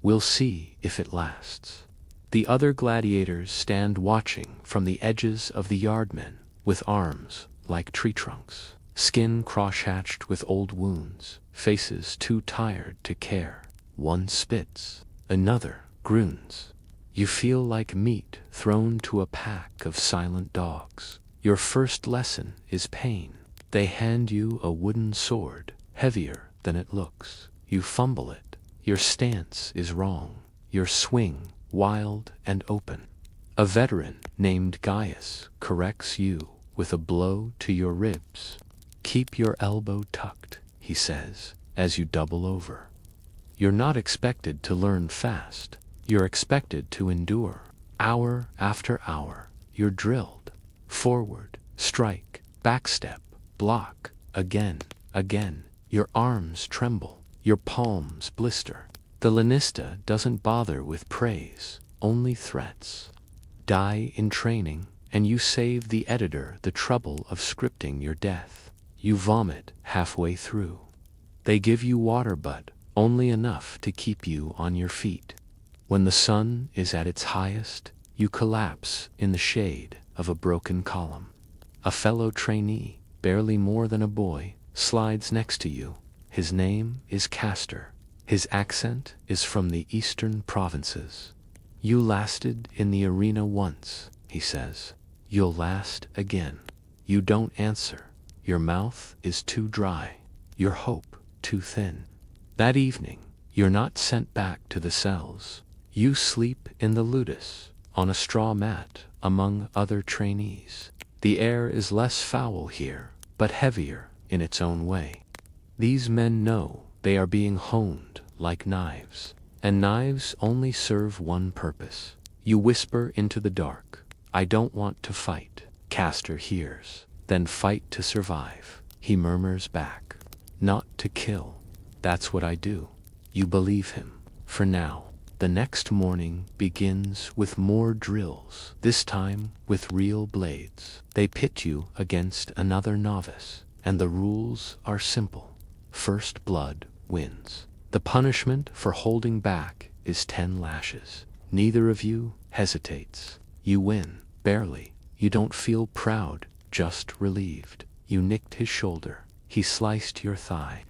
We'll see if it lasts. The other gladiators stand watching from the edges of the yardmen, with arms like tree trunks, skin cross-hatched with old wounds, faces too tired to care. One spits, another groans. You feel like meat thrown to a pack of silent dogs. Your first lesson is pain. They hand you a wooden sword, heavier than it looks. You fumble it. Your stance is wrong. Your swing wild and open. A veteran named Gaius corrects you with a blow to your ribs. Keep your elbow tucked, he says, as you double over. You're not expected to learn fast. You're expected to endure. Hour after hour, you're drilled. Forward, strike, backstep, block, again, again. Your arms tremble, your palms blister. The lanista doesn't bother with praise, only threats. Die in training, and you save the editor the trouble of scripting your death. You vomit halfway through. They give you water, but only enough to keep you on your feet. When the sun is at its highest, you collapse in the shade of a broken column. A fellow trainee, barely more than a boy, slides next to you. His name is Castor. His accent is from the eastern provinces. You lasted in the arena once, he says. You'll last again. You don't answer. Your mouth is too dry. Your hope too thin. That evening, you're not sent back to the cells. You sleep in the ludus, on a straw mat, among other trainees. The air is less foul here, but heavier in its own way. These men know they are being honed like knives, and knives only serve one purpose. You whisper into the dark, "I don't want to fight." Castor hears. "Then fight to survive," he murmurs back. "Not to kill. That's what I do." You believe him, for now. The next morning begins with more drills, this time with real blades. They pit you against another novice, and the rules are simple. First blood wins. The punishment for holding back is 10 lashes. Neither of you hesitates. You win, barely. You don't feel proud, just relieved. You nicked his shoulder. He sliced your thigh.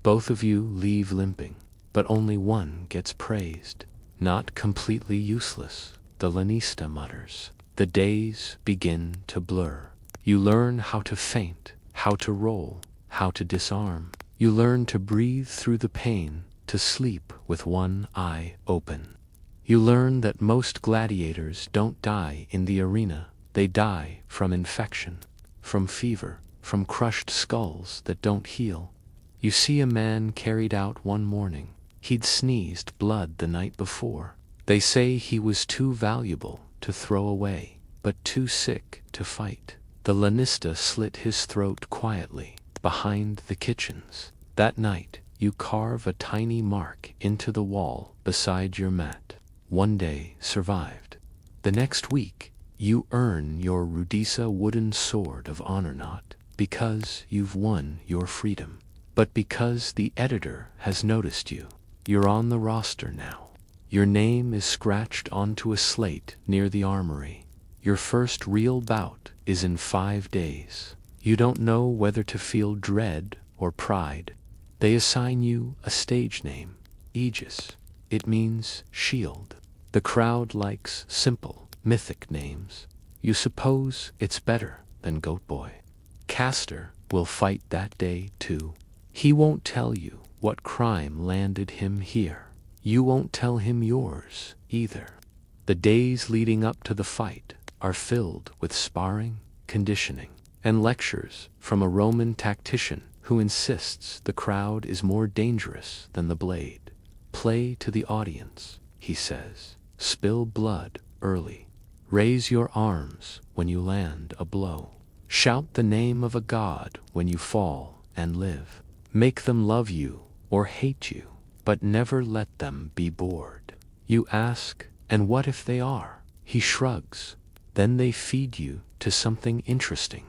Both of you leave limping, but only one gets praised. "Not completely useless," the lanista mutters. The days begin to blur. You learn how to feint, how to roll, how to disarm. You learn to breathe through the pain, to sleep with one eye open. You learn that most gladiators don't die in the arena. They die from infection, from fever, from crushed skulls that don't heal. You see a man carried out one morning. He'd sneezed blood the night before. They say he was too valuable to throw away, but too sick to fight. The lanista slit his throat quietly, behind the kitchens. That night, you carve a tiny mark into the wall beside your mat. One day survived. The next week, you earn your Rudisa wooden sword of honor, not because you've won your freedom, but because the editor has noticed you. You're on the roster now. Your name is scratched onto a slate near the armory. Your first real bout is in 5 days. You don't know whether to feel dread or pride. They assign you a stage name, Aegis. It means shield. The crowd likes simple, mythic names. You suppose it's better than Goat Boy. Castor will fight that day too. He won't tell you what crime landed him here. You won't tell him yours either. The days leading up to the fight are filled with sparring, conditioning, and lectures from a Roman tactician who insists the crowd is more dangerous than the blade. Play to the audience, he says. Spill blood early. Raise your arms when you land a blow. Shout the name of a god when you fall and live. Make them love you or hate you, but never let them be bored. You ask, and what if they are? He shrugs. Then they feed you to something interesting.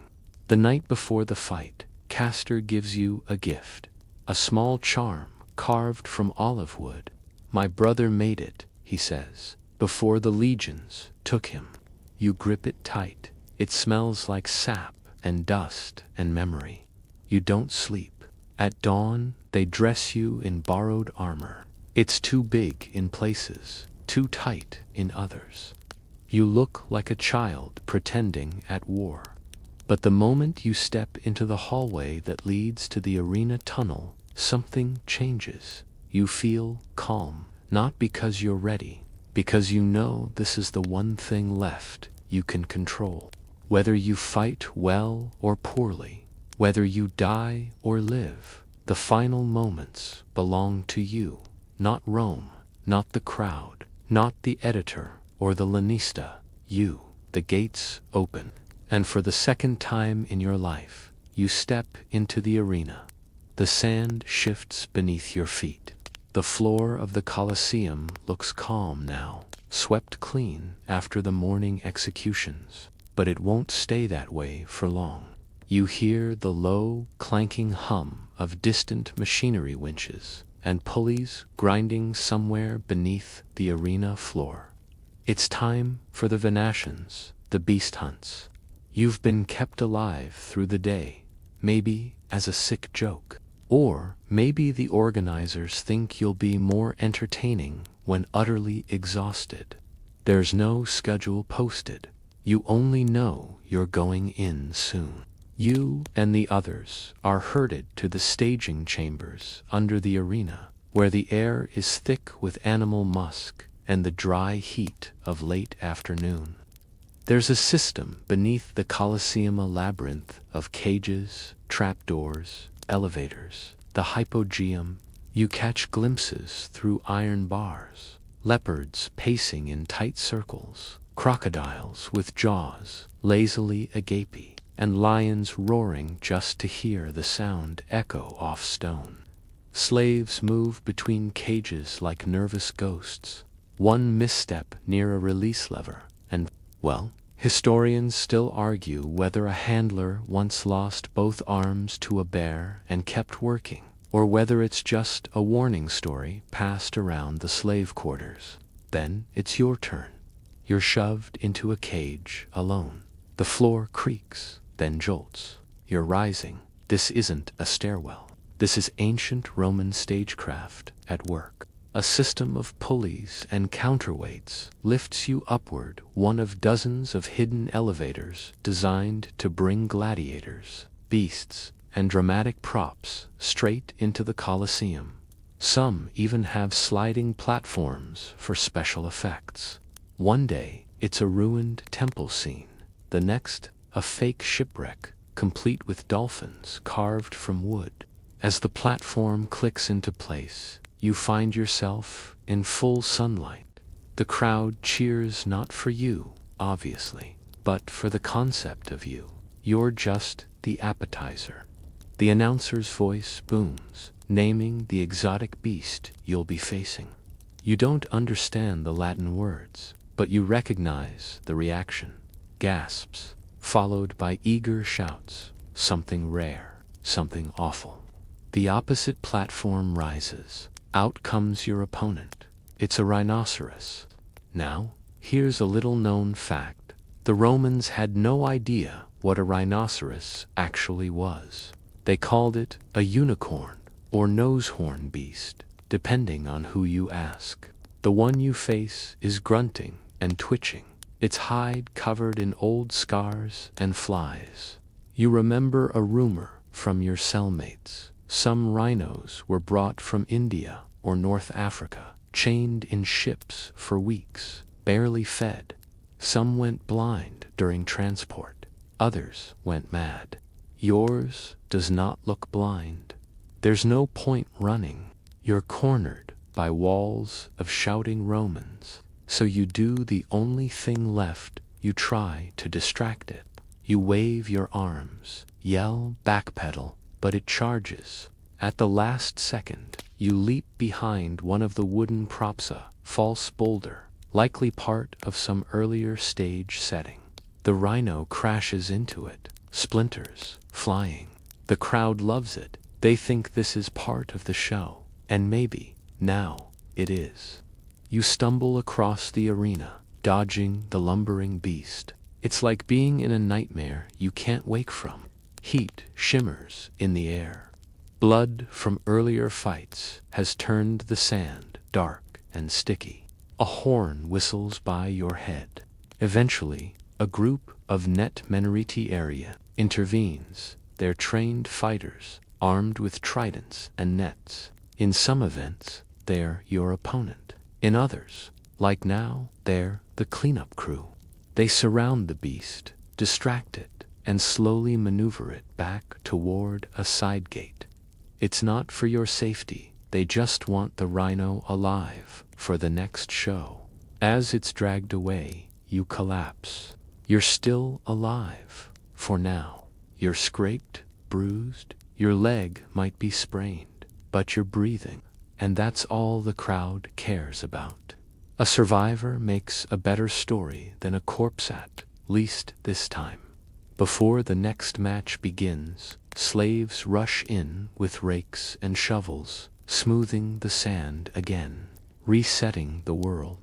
The night before the fight, Castor gives you a gift, a small charm carved from olive wood. My brother made it, he says, before the legions took him. You grip it tight. It smells like sap and dust and memory. You don't sleep. At dawn, they dress you in borrowed armor. It's too big in places, too tight in others. You look like a child pretending at war. But the moment you step into the hallway that leads to the arena tunnel, something changes. You feel calm, not because you're ready, because you know this is the one thing left you can control. Whether you fight well or poorly, whether you die or live, the final moments belong to you, not Rome, not the crowd, Not the editor or the lanista, you. The gates open, and for the second time in your life, you step into the arena. The sand shifts beneath your feet. The floor of the Colosseum looks calm now, swept clean after the morning executions. But it won't stay that way for long. You hear the low, clanking hum of distant machinery winches and pulleys grinding somewhere beneath the arena floor. It's time for the Venetians, the beast hunts. You've been kept alive through the day, maybe as a sick joke. Or maybe the organizers think you'll be more entertaining when utterly exhausted. There's no schedule posted. You only know you're going in soon. You and the others are herded to the staging chambers under the arena, where the air is thick with animal musk and the dry heat of late afternoon. There's a system beneath the Colosseum, a labyrinth of cages, trapdoors, elevators, the hypogeum. You catch glimpses through iron bars, leopards pacing in tight circles, crocodiles with jaws lazily agape, and lions roaring just to hear the sound echo off stone. Slaves move between cages like nervous ghosts. One misstep near a release lever, and, well, historians still argue whether a handler once lost both arms to a bear and kept working, or whether it's just a warning story passed around the slave quarters. Then it's your turn. You're shoved into a cage alone. The floor creaks, then jolts. You're rising. This isn't a stairwell. This is ancient Roman stagecraft at work. A system of pulleys and counterweights lifts you upward, one of dozens of hidden elevators designed to bring gladiators, beasts, and dramatic props straight into the Colosseum. Some even have sliding platforms for special effects. One day, it's a ruined temple scene. The next, a fake shipwreck, complete with dolphins carved from wood. As the platform clicks into place, you find yourself in full sunlight. The crowd cheers not for you, obviously, but for the concept of you. You're just the appetizer. The announcer's voice booms, naming the exotic beast you'll be facing. You don't understand the Latin words, but you recognize the reaction. Gasps, followed by eager shouts. Something rare, something awful. The opposite platform rises. Out comes your opponent. It's a rhinoceros. Now, here's a little-known fact. The Romans had no idea what a rhinoceros actually was. They called it a unicorn or nosehorn beast, depending on who you ask. The one you face is grunting and twitching, its hide covered in old scars and flies. You remember a rumor from your cellmates. Some rhinos were brought from India or North Africa, chained in ships for weeks, barely fed. Some went blind during transport. Others went mad. Yours does not look blind. There's no point running. You're cornered by walls of shouting Romans, so you do the only thing left. You try to distract it. You wave your arms, yell, backpedal, but it charges. At the last second, you leap behind one of the wooden props, a false boulder, likely part of some earlier stage setting. The rhino crashes into it, splinters flying. The crowd loves it. They think this is part of the show, and maybe, now, it is. You stumble across the arena, dodging the lumbering beast. It's like being in a nightmare you can't wake from. Heat shimmers in the air. Blood from earlier fights has turned the sand dark and sticky. A horn whistles by your head. Eventually, a group of Net Minority area intervenes. They're trained fighters, armed with tridents and nets. In some events, they're your opponent. In others, like now, they're the cleanup crew. They surround the beast, distract it, and slowly maneuver it back toward a side gate. It's not for your safety. They just want the rhino alive for the next show. As it's dragged away, you collapse. You're still alive, for now. You're scraped, bruised, your leg might be sprained, but you're breathing, and that's all the crowd cares about. A survivor makes a better story than a corpse, at least this time. Before the next match begins, slaves rush in with rakes and shovels, smoothing the sand again, resetting the world.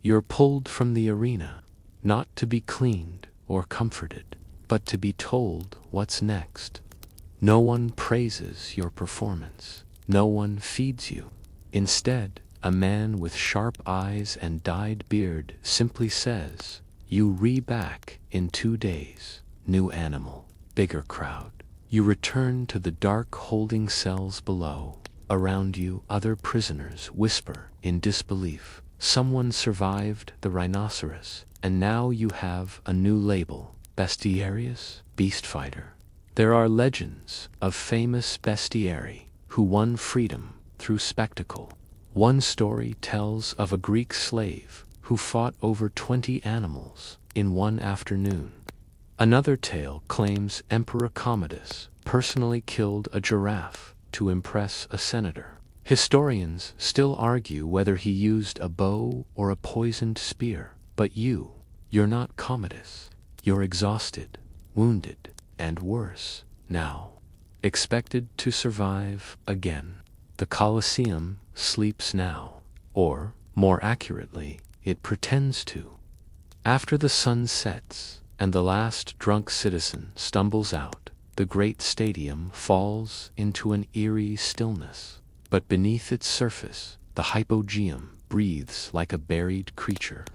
You're pulled from the arena, not to be cleaned or comforted, but to be told what's next. No one praises your performance. No one feeds you. Instead, a man with sharp eyes and dyed beard simply says, "You re-back in 2 days. New animal, bigger crowd." You return to the dark holding cells below. Around you, other prisoners whisper in disbelief. Someone survived the rhinoceros, and now you have a new label, bestiarius, beast fighter. There are legends of famous bestiari who won freedom through spectacle. One story tells of a Greek slave who fought over 20 animals in one afternoon. Another tale claims Emperor Commodus personally killed a giraffe to impress a senator. Historians still argue whether he used a bow or a poisoned spear, but you're not Commodus. You're exhausted, wounded, and worse, now. Expected to survive again. The Colosseum sleeps now, or, more accurately, it pretends to. After the sun sets, and the last drunk citizen stumbles out, the great stadium falls into an eerie stillness. But beneath its surface, the hypogeum breathes like a buried creature.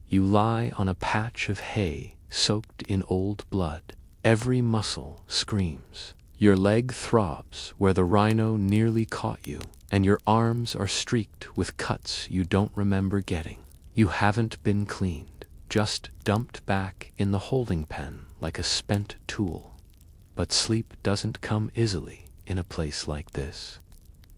You lie on a patch of hay soaked in old blood. Every muscle screams. Your leg throbs where the rhino nearly caught you, and your arms are streaked with cuts you don't remember getting. You haven't been cleaned, just dumped back in the holding pen like a spent tool. But sleep doesn't come easily in a place like this.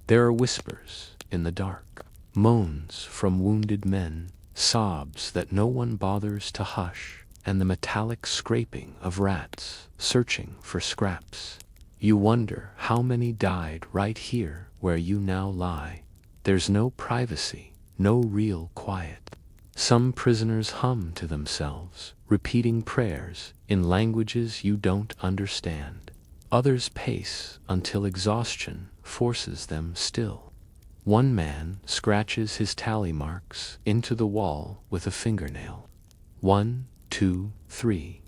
There are whispers in the dark, moans from wounded men, sobs that no one bothers to hush, and the metallic scraping of rats searching for scraps. You wonder how many died right here where you now lie. There's no privacy, no real quiet. Some prisoners hum to themselves, repeating prayers in languages you don't understand. Others pace until exhaustion forces them still. One man scratches his tally marks into the wall with a fingernail. 1, 2, 3.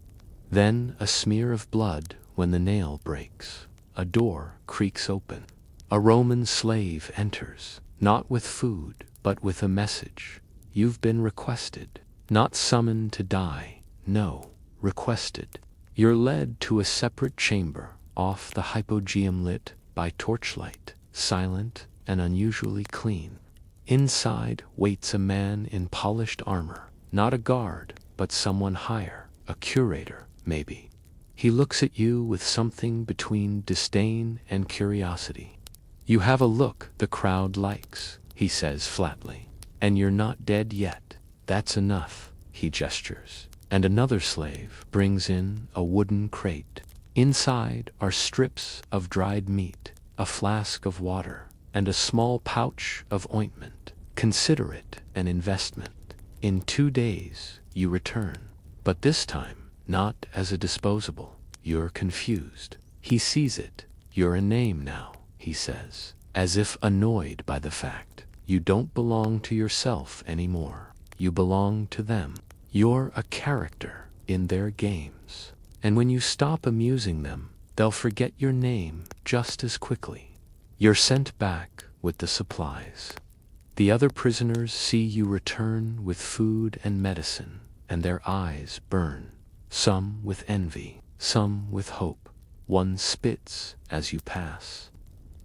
Then a smear of blood when the nail breaks. A door creaks open. A Roman slave enters, not with food, but with a message. You've been requested, not summoned to die, no, requested. You're led to a separate chamber, off the hypogeum, lit by torchlight, silent and unusually clean. Inside waits a man in polished armor, not a guard, but someone higher, a curator, maybe. He looks at you with something between disdain and curiosity. You have a look the crowd likes, he says flatly. And you're not dead yet. That's enough, he gestures. And another slave brings in a wooden crate. Inside are strips of dried meat, a flask of water, and a small pouch of ointment. Consider it an investment. In 2 days, you return. But this time, not as a disposable. You're confused. He sees it. You're a name now, he says, as if annoyed by the fact. You don't belong to yourself anymore. You belong to them. You're a character in their games. And when you stop amusing them, they'll forget your name just as quickly. You're sent back with the supplies. The other prisoners see you return with food and medicine, and their eyes burn, some with envy, some with hope. One spits as you pass.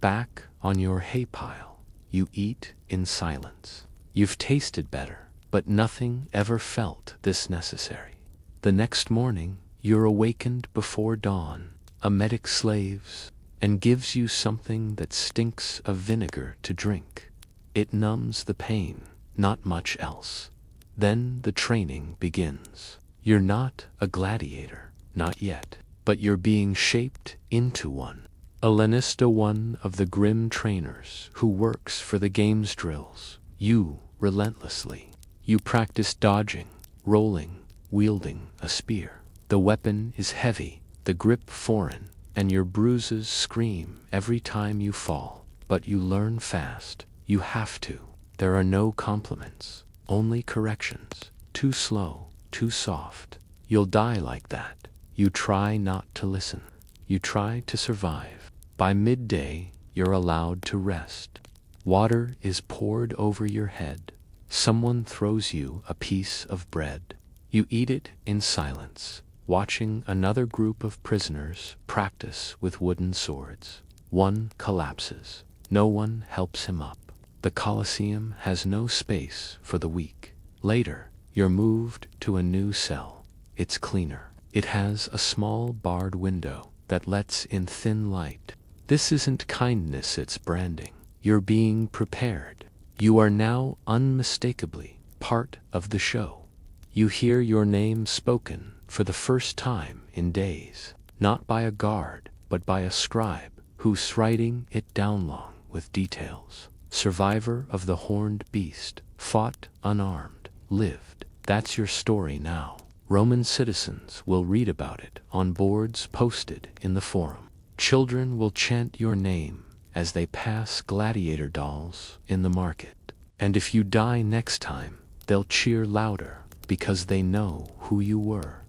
Back on your hay pile, you eat in silence. You've tasted better, but nothing ever felt this necessary. The next morning, you're awakened before dawn. A medic slaves and gives you something that stinks of vinegar to drink. It numbs the pain, not much else. Then the training begins. You're not a gladiator, not yet, but you're being shaped into one. A Lanista, one of the grim trainers who works for the game's drills. You relentlessly. You practice dodging, rolling, wielding a spear. The weapon is heavy, the grip foreign, and your bruises scream every time you fall. But you learn fast. You have to. There are no compliments, only corrections. Too slow, too soft. You'll die like that. You try not to listen. You try to survive. By midday, you're allowed to rest. Water is poured over your head. Someone throws you a piece of bread. You eat it in silence, watching another group of prisoners practice with wooden swords. One collapses. No one helps him up. The Colosseum has no space for the weak. Later, you're moved to a new cell. It's cleaner. It has a small barred window that lets in thin light. This isn't kindness, it's branding. You're being prepared. You are now unmistakably part of the show. You hear your name spoken for the first time in days, not by a guard, but by a scribe who's writing it down long with details. Survivor of the horned beast, fought unarmed, lived. That's your story now. Roman citizens will read about it on boards posted in the forum. Children will chant your name as they pass gladiator dolls in the market. And if you die next time, they'll cheer louder because they know who you were.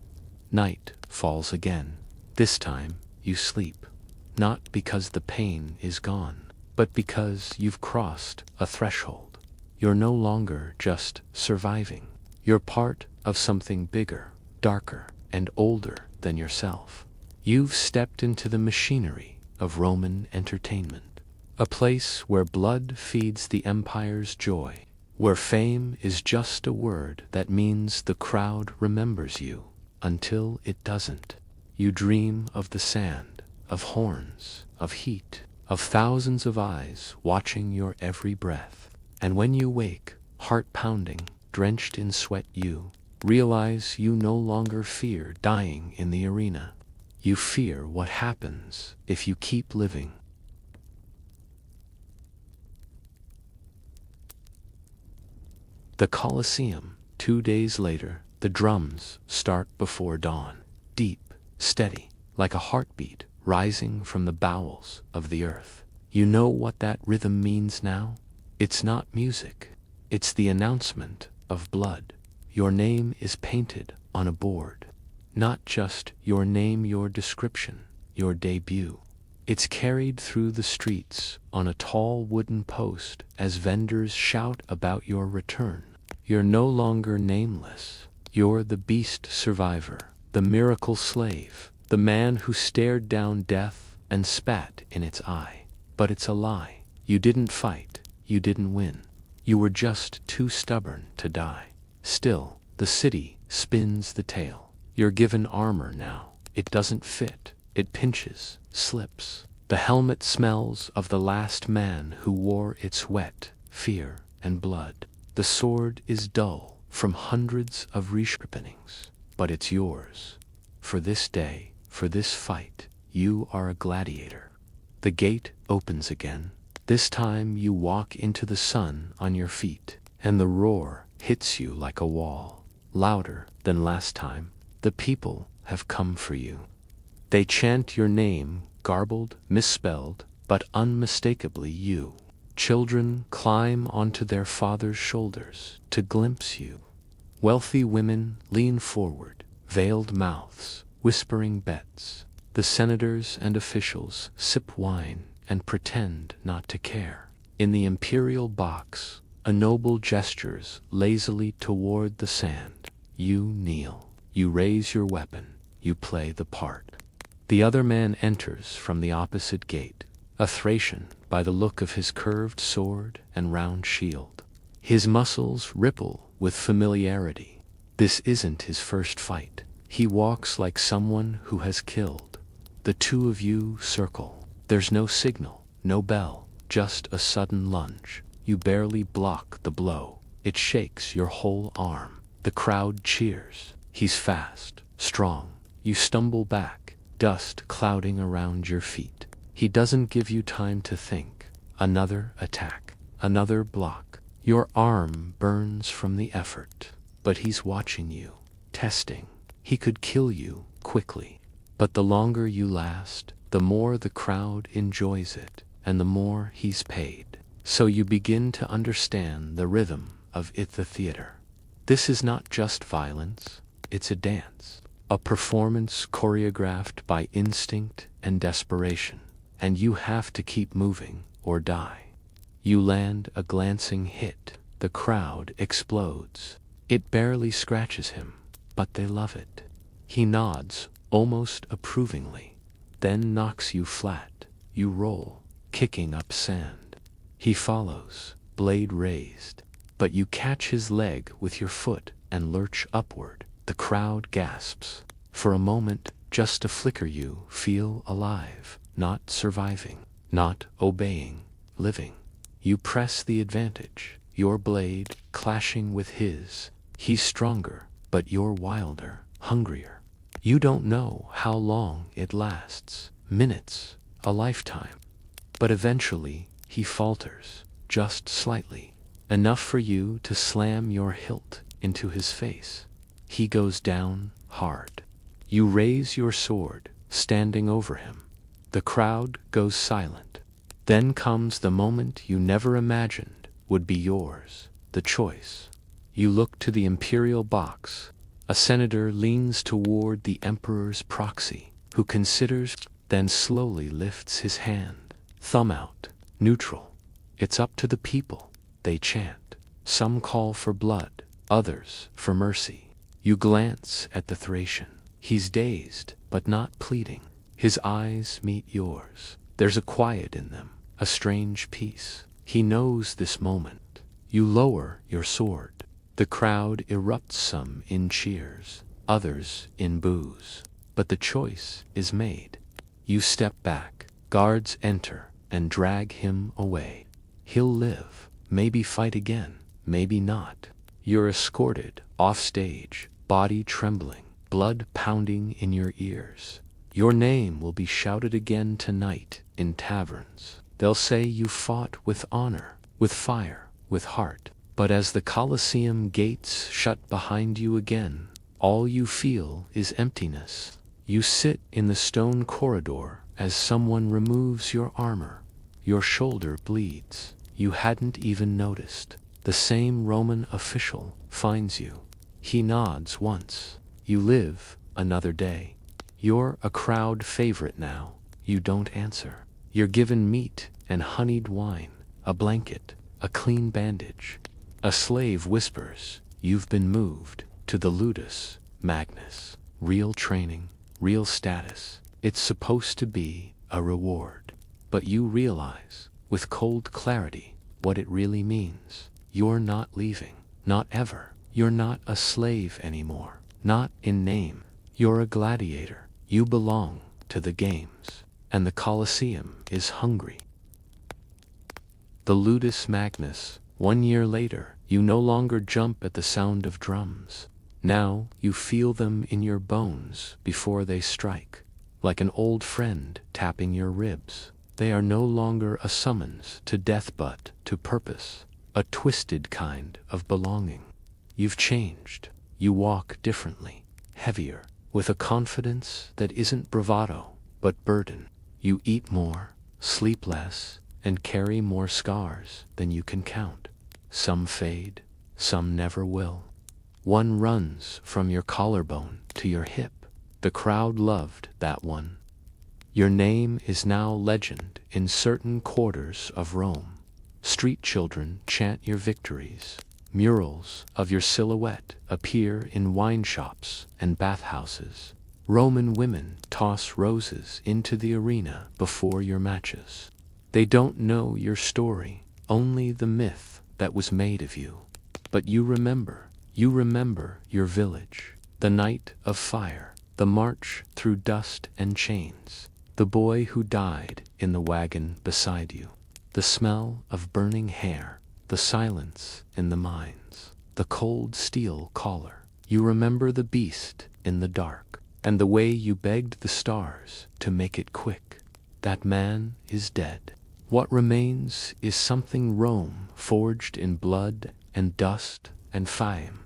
Night falls again. This time, you sleep. Not because the pain is gone, but because you've crossed a threshold. You're no longer just surviving. You're part of something bigger, darker, and older than yourself. You've stepped into the machinery of Roman entertainment, a place where blood feeds the empire's joy, where fame is just a word that means the crowd remembers you until it doesn't. You dream of the sand, of horns, of heat, of thousands of eyes watching your every breath. And when you wake, heart pounding, drenched in sweat, you realize you no longer fear dying in the arena. You fear what happens if you keep living. The Colosseum. 2 days later, the drums start before dawn. Deep, steady, like a heartbeat rising from the bowels of the earth. You know what that rhythm means now? It's not music. It's the announcement of blood. Your name is painted on a board. Not just your name, your description, your debut. It's carried through the streets on a tall wooden post as vendors shout about your return. You're no longer nameless. You're the beast survivor, the miracle slave, the man who stared down death and spat in its eye. But it's a lie. You didn't fight. You didn't win. You were just too stubborn to die. Still, the city spins the tale. You're given armor now. It doesn't fit. It pinches, slips. The helmet smells of the last man who wore its sweat, fear, and blood. The sword is dull from hundreds of resharpenings, but it's yours. For this day, for this fight, you are a gladiator. The gate opens again. This time you walk into the sun on your feet, and the roar hits you like a wall. Louder than last time, the people have come for you. They chant your name, garbled, misspelled, but unmistakably you. Children climb onto their fathers' shoulders to glimpse you. Wealthy women lean forward, veiled mouths, whispering bets. The senators and officials sip wine and pretend not to care. In the imperial box, a noble gestures lazily toward the sand. You kneel. You raise your weapon. You play the part. The other man enters from the opposite gate, a Thracian by the look of his curved sword and round shield. His muscles ripple with familiarity. This isn't his first fight. He walks like someone who has killed. The two of you circle. There's no signal, no bell, just a sudden lunge. You barely block the blow. It shakes your whole arm. The crowd cheers. He's fast, strong. You stumble back, dust clouding around your feet. He doesn't give you time to think. Another attack, another block. Your arm burns from the effort. But he's watching you, testing. He could kill you quickly. But the longer you last, the more the crowd enjoys it, and the more he's paid. So you begin to understand the rhythm of the theater. This is not just violence, it's a dance. A performance choreographed by instinct and desperation. And you have to keep moving or die. You land a glancing hit. The crowd explodes. It barely scratches him, but they love it. He nods, almost approvingly, then knocks you flat. You roll, kicking up sand. He follows, blade raised, but you catch his leg with your foot and lurch upward. The crowd gasps. For a moment, just a flicker, you feel alive, not surviving, not obeying, living. You press the advantage, your blade clashing with his. He's stronger, but you're wilder, hungrier. You don't know how long it lasts, minutes, a lifetime. But eventually, he falters, just slightly, enough for you to slam your hilt into his face. He goes down hard. You raise your sword, standing over him. The crowd goes silent. Then comes the moment you never imagined would be yours, the choice. You look to the imperial box. A senator leans toward the emperor's proxy, who considers, then slowly lifts his hand, thumb out, neutral. It's up to the people, they chant. Some call for blood, others for mercy. You glance at the Thracian. He's dazed, but not pleading. His eyes meet yours. There's a quiet in them, a strange peace. He knows this moment. You lower your sword. The crowd erupts, some in cheers, others in boos. But the choice is made. You step back, guards enter and drag him away. He'll live, maybe fight again, maybe not. You're escorted off stage, body trembling, blood pounding in your ears. Your name will be shouted again tonight in taverns. They'll say you fought with honor, with fire, with heart. But as the Colosseum gates shut behind you again, all you feel is emptiness. You sit in the stone corridor as someone removes your armor. Your shoulder bleeds. You hadn't even noticed. The same Roman official finds you. He nods once. You live another day. You're a crowd favorite now. You don't answer. You're given meat and honeyed wine, a blanket, a clean bandage. A slave whispers, "You've been moved to the ludus magnus." Real training, real status. It's supposed to be a reward. But you realize, with cold clarity, what it really means. You're not leaving, not ever. You're not a slave anymore, not in name. You're a gladiator. You belong to the games, and the Colosseum is hungry. The ludus magnus. 1 year later, you no longer jump at the sound of drums. Now you feel them in your bones before they strike, like an old friend tapping your ribs. They are no longer a summons to death but to purpose, a twisted kind of belonging. You've changed. You walk differently, heavier, with a confidence that isn't bravado, but burden. You eat more, sleep less, and carry more scars than you can count. Some fade, some never will. One runs from your collarbone to your hip. The crowd loved that one. Your name is now legend in certain quarters of Rome. Street children chant your victories. Murals of your silhouette appear in wine shops and bathhouses. Roman women toss roses into the arena before your matches. They don't know your story, only the myth that was made of you. But you remember your village, the night of fire, the march through dust and chains, the boy who died in the wagon beside you, the smell of burning hair, the silence in the mines, the cold steel collar. You remember the beast in the dark, and the way you begged the stars to make it quick. That man is dead. What remains is something Rome forged in blood and dust and fame.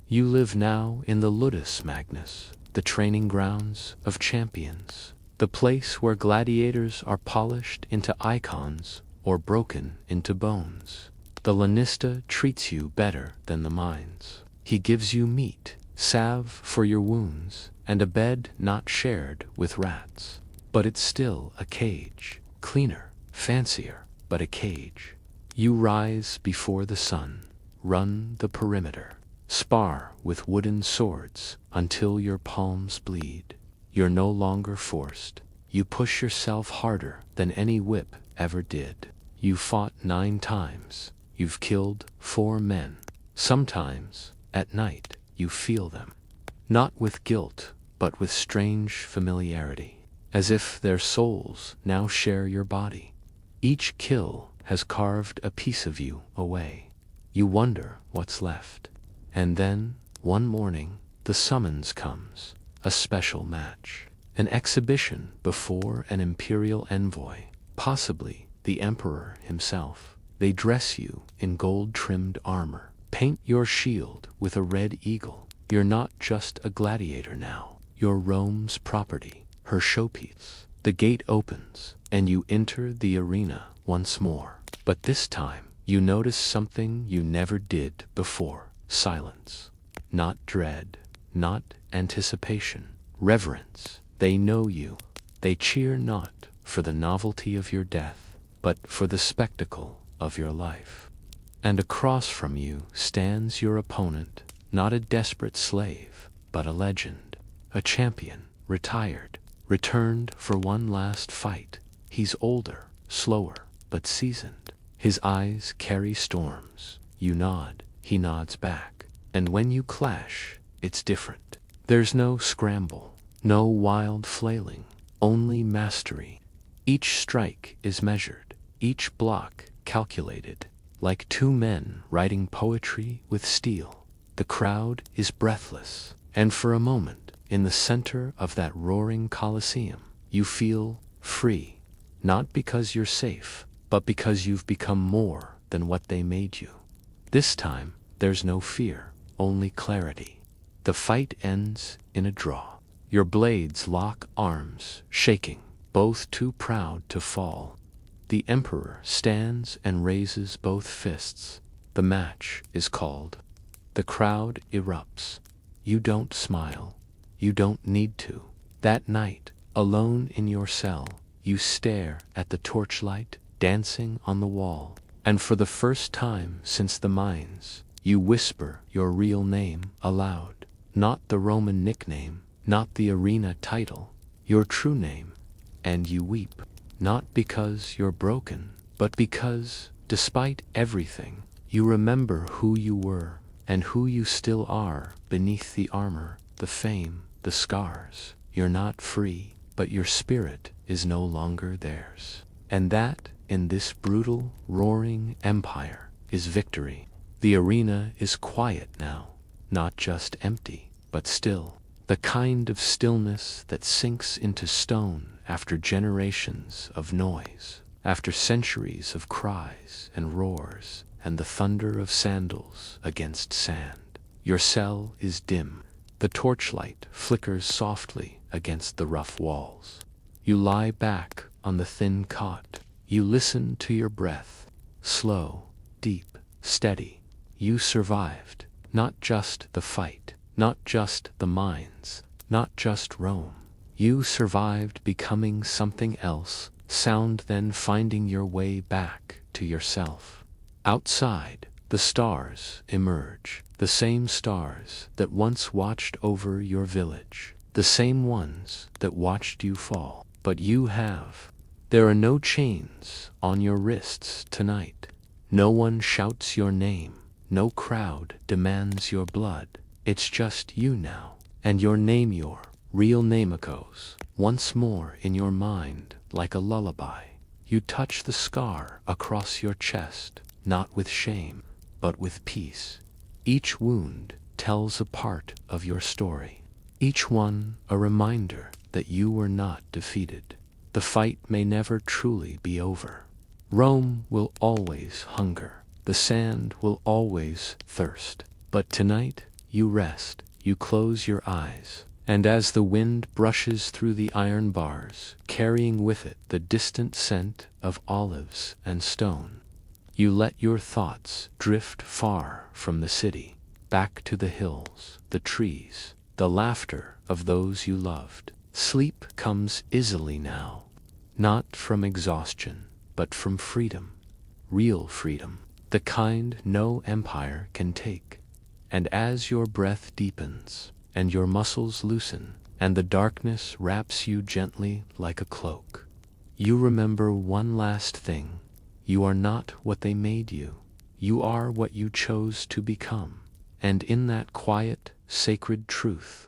You live now in the Ludus Magnus, the training grounds of champions, the place where gladiators are polished into icons or broken into bones. The lanista treats you better than the mines. He gives you meat, salve for your wounds, and a bed not shared with rats. But it's still a cage, cleaner, fancier, but a cage. You rise before the sun, run the perimeter, spar with wooden swords until your palms bleed. You're no longer forced. You push yourself harder than any whip ever did. You fought 9 times. You've killed 4 men. Sometimes, at night, you feel them. Not with guilt, but with strange familiarity, as if their souls now share your body. Each kill has carved a piece of you away. You wonder what's left. And then, one morning, the summons comes. A special match. An exhibition before an imperial envoy, possibly the emperor himself. They dress you in gold-trimmed armor, paint your shield with a red eagle. You're not just a gladiator now. You're Rome's property, her showpiece. The gate opens, and you enter the arena once more. But this time, you notice something you never did before. Silence. Not dread, not anticipation. Reverence. They know you. They cheer not for the novelty of your death, but for the spectacle of your life. And across from you stands your opponent, not a desperate slave, but a legend. A champion, retired, returned for one last fight. He's older, slower, but seasoned. His eyes carry storms. You nod, he nods back. And when you clash, it's different. There's no scramble, no wild flailing, only mastery. Each strike is measured, each block calculated, like 2 men writing poetry with steel. The crowd is breathless, and for a moment, in the center of that roaring Colosseum, you feel free, not because you're safe, but because you've become more than what they made you. This time, there's no fear, only clarity. The fight ends in a draw. Your blades lock arms, shaking, both too proud to fall. The emperor stands and raises both fists. The match is called. The crowd erupts. You don't smile. You don't need to. That night, alone in your cell, you stare at the torchlight dancing on the wall, and for the first time since the mines, you whisper your real name aloud. Not the Roman nickname, not the arena title, your true name. And you weep, not because you're broken, but because, despite everything, you remember who you were and who you still are beneath the armor, the fame, the scars. You're not free, but your spirit is no longer theirs. And that, in this brutal, roaring empire, is victory. The arena is quiet now, not just empty, but still. The kind of stillness that sinks into stone after generations of noise, after centuries of cries and roars, and the thunder of sandals against sand. Your cell is dim. The torchlight flickers softly against the rough walls. You lie back on the thin cot. You listen to your breath, slow, deep, steady. You survived, not just the fight, not just the mines, not just Rome. You survived becoming something else, sound then finding your way back to yourself. Outside, the stars emerge, the same stars that once watched over your village, the same ones that watched you fall. But you have. There are no chains on your wrists tonight. No one shouts your name. No crowd demands your blood. It's just you now, and your name, your real name echoes once more in your mind like a lullaby. You touch the scar across your chest, not with shame, but with peace. Each wound tells a part of your story. Each one a reminder that you were not defeated. The fight may never truly be over. Rome will always hunger. The sand will always thirst. But tonight, you rest, you close your eyes, and as the wind brushes through the iron bars, carrying with it the distant scent of olives and stone, you let your thoughts drift far from the city, back to the hills, the trees, the laughter of those you loved. Sleep comes easily now, not from exhaustion, but from freedom, real freedom, the kind no empire can take. And as your breath deepens, and your muscles loosen, and the darkness wraps you gently like a cloak, you remember one last thing. You are not what they made you. You are what you chose to become. And in that quiet, sacred truth,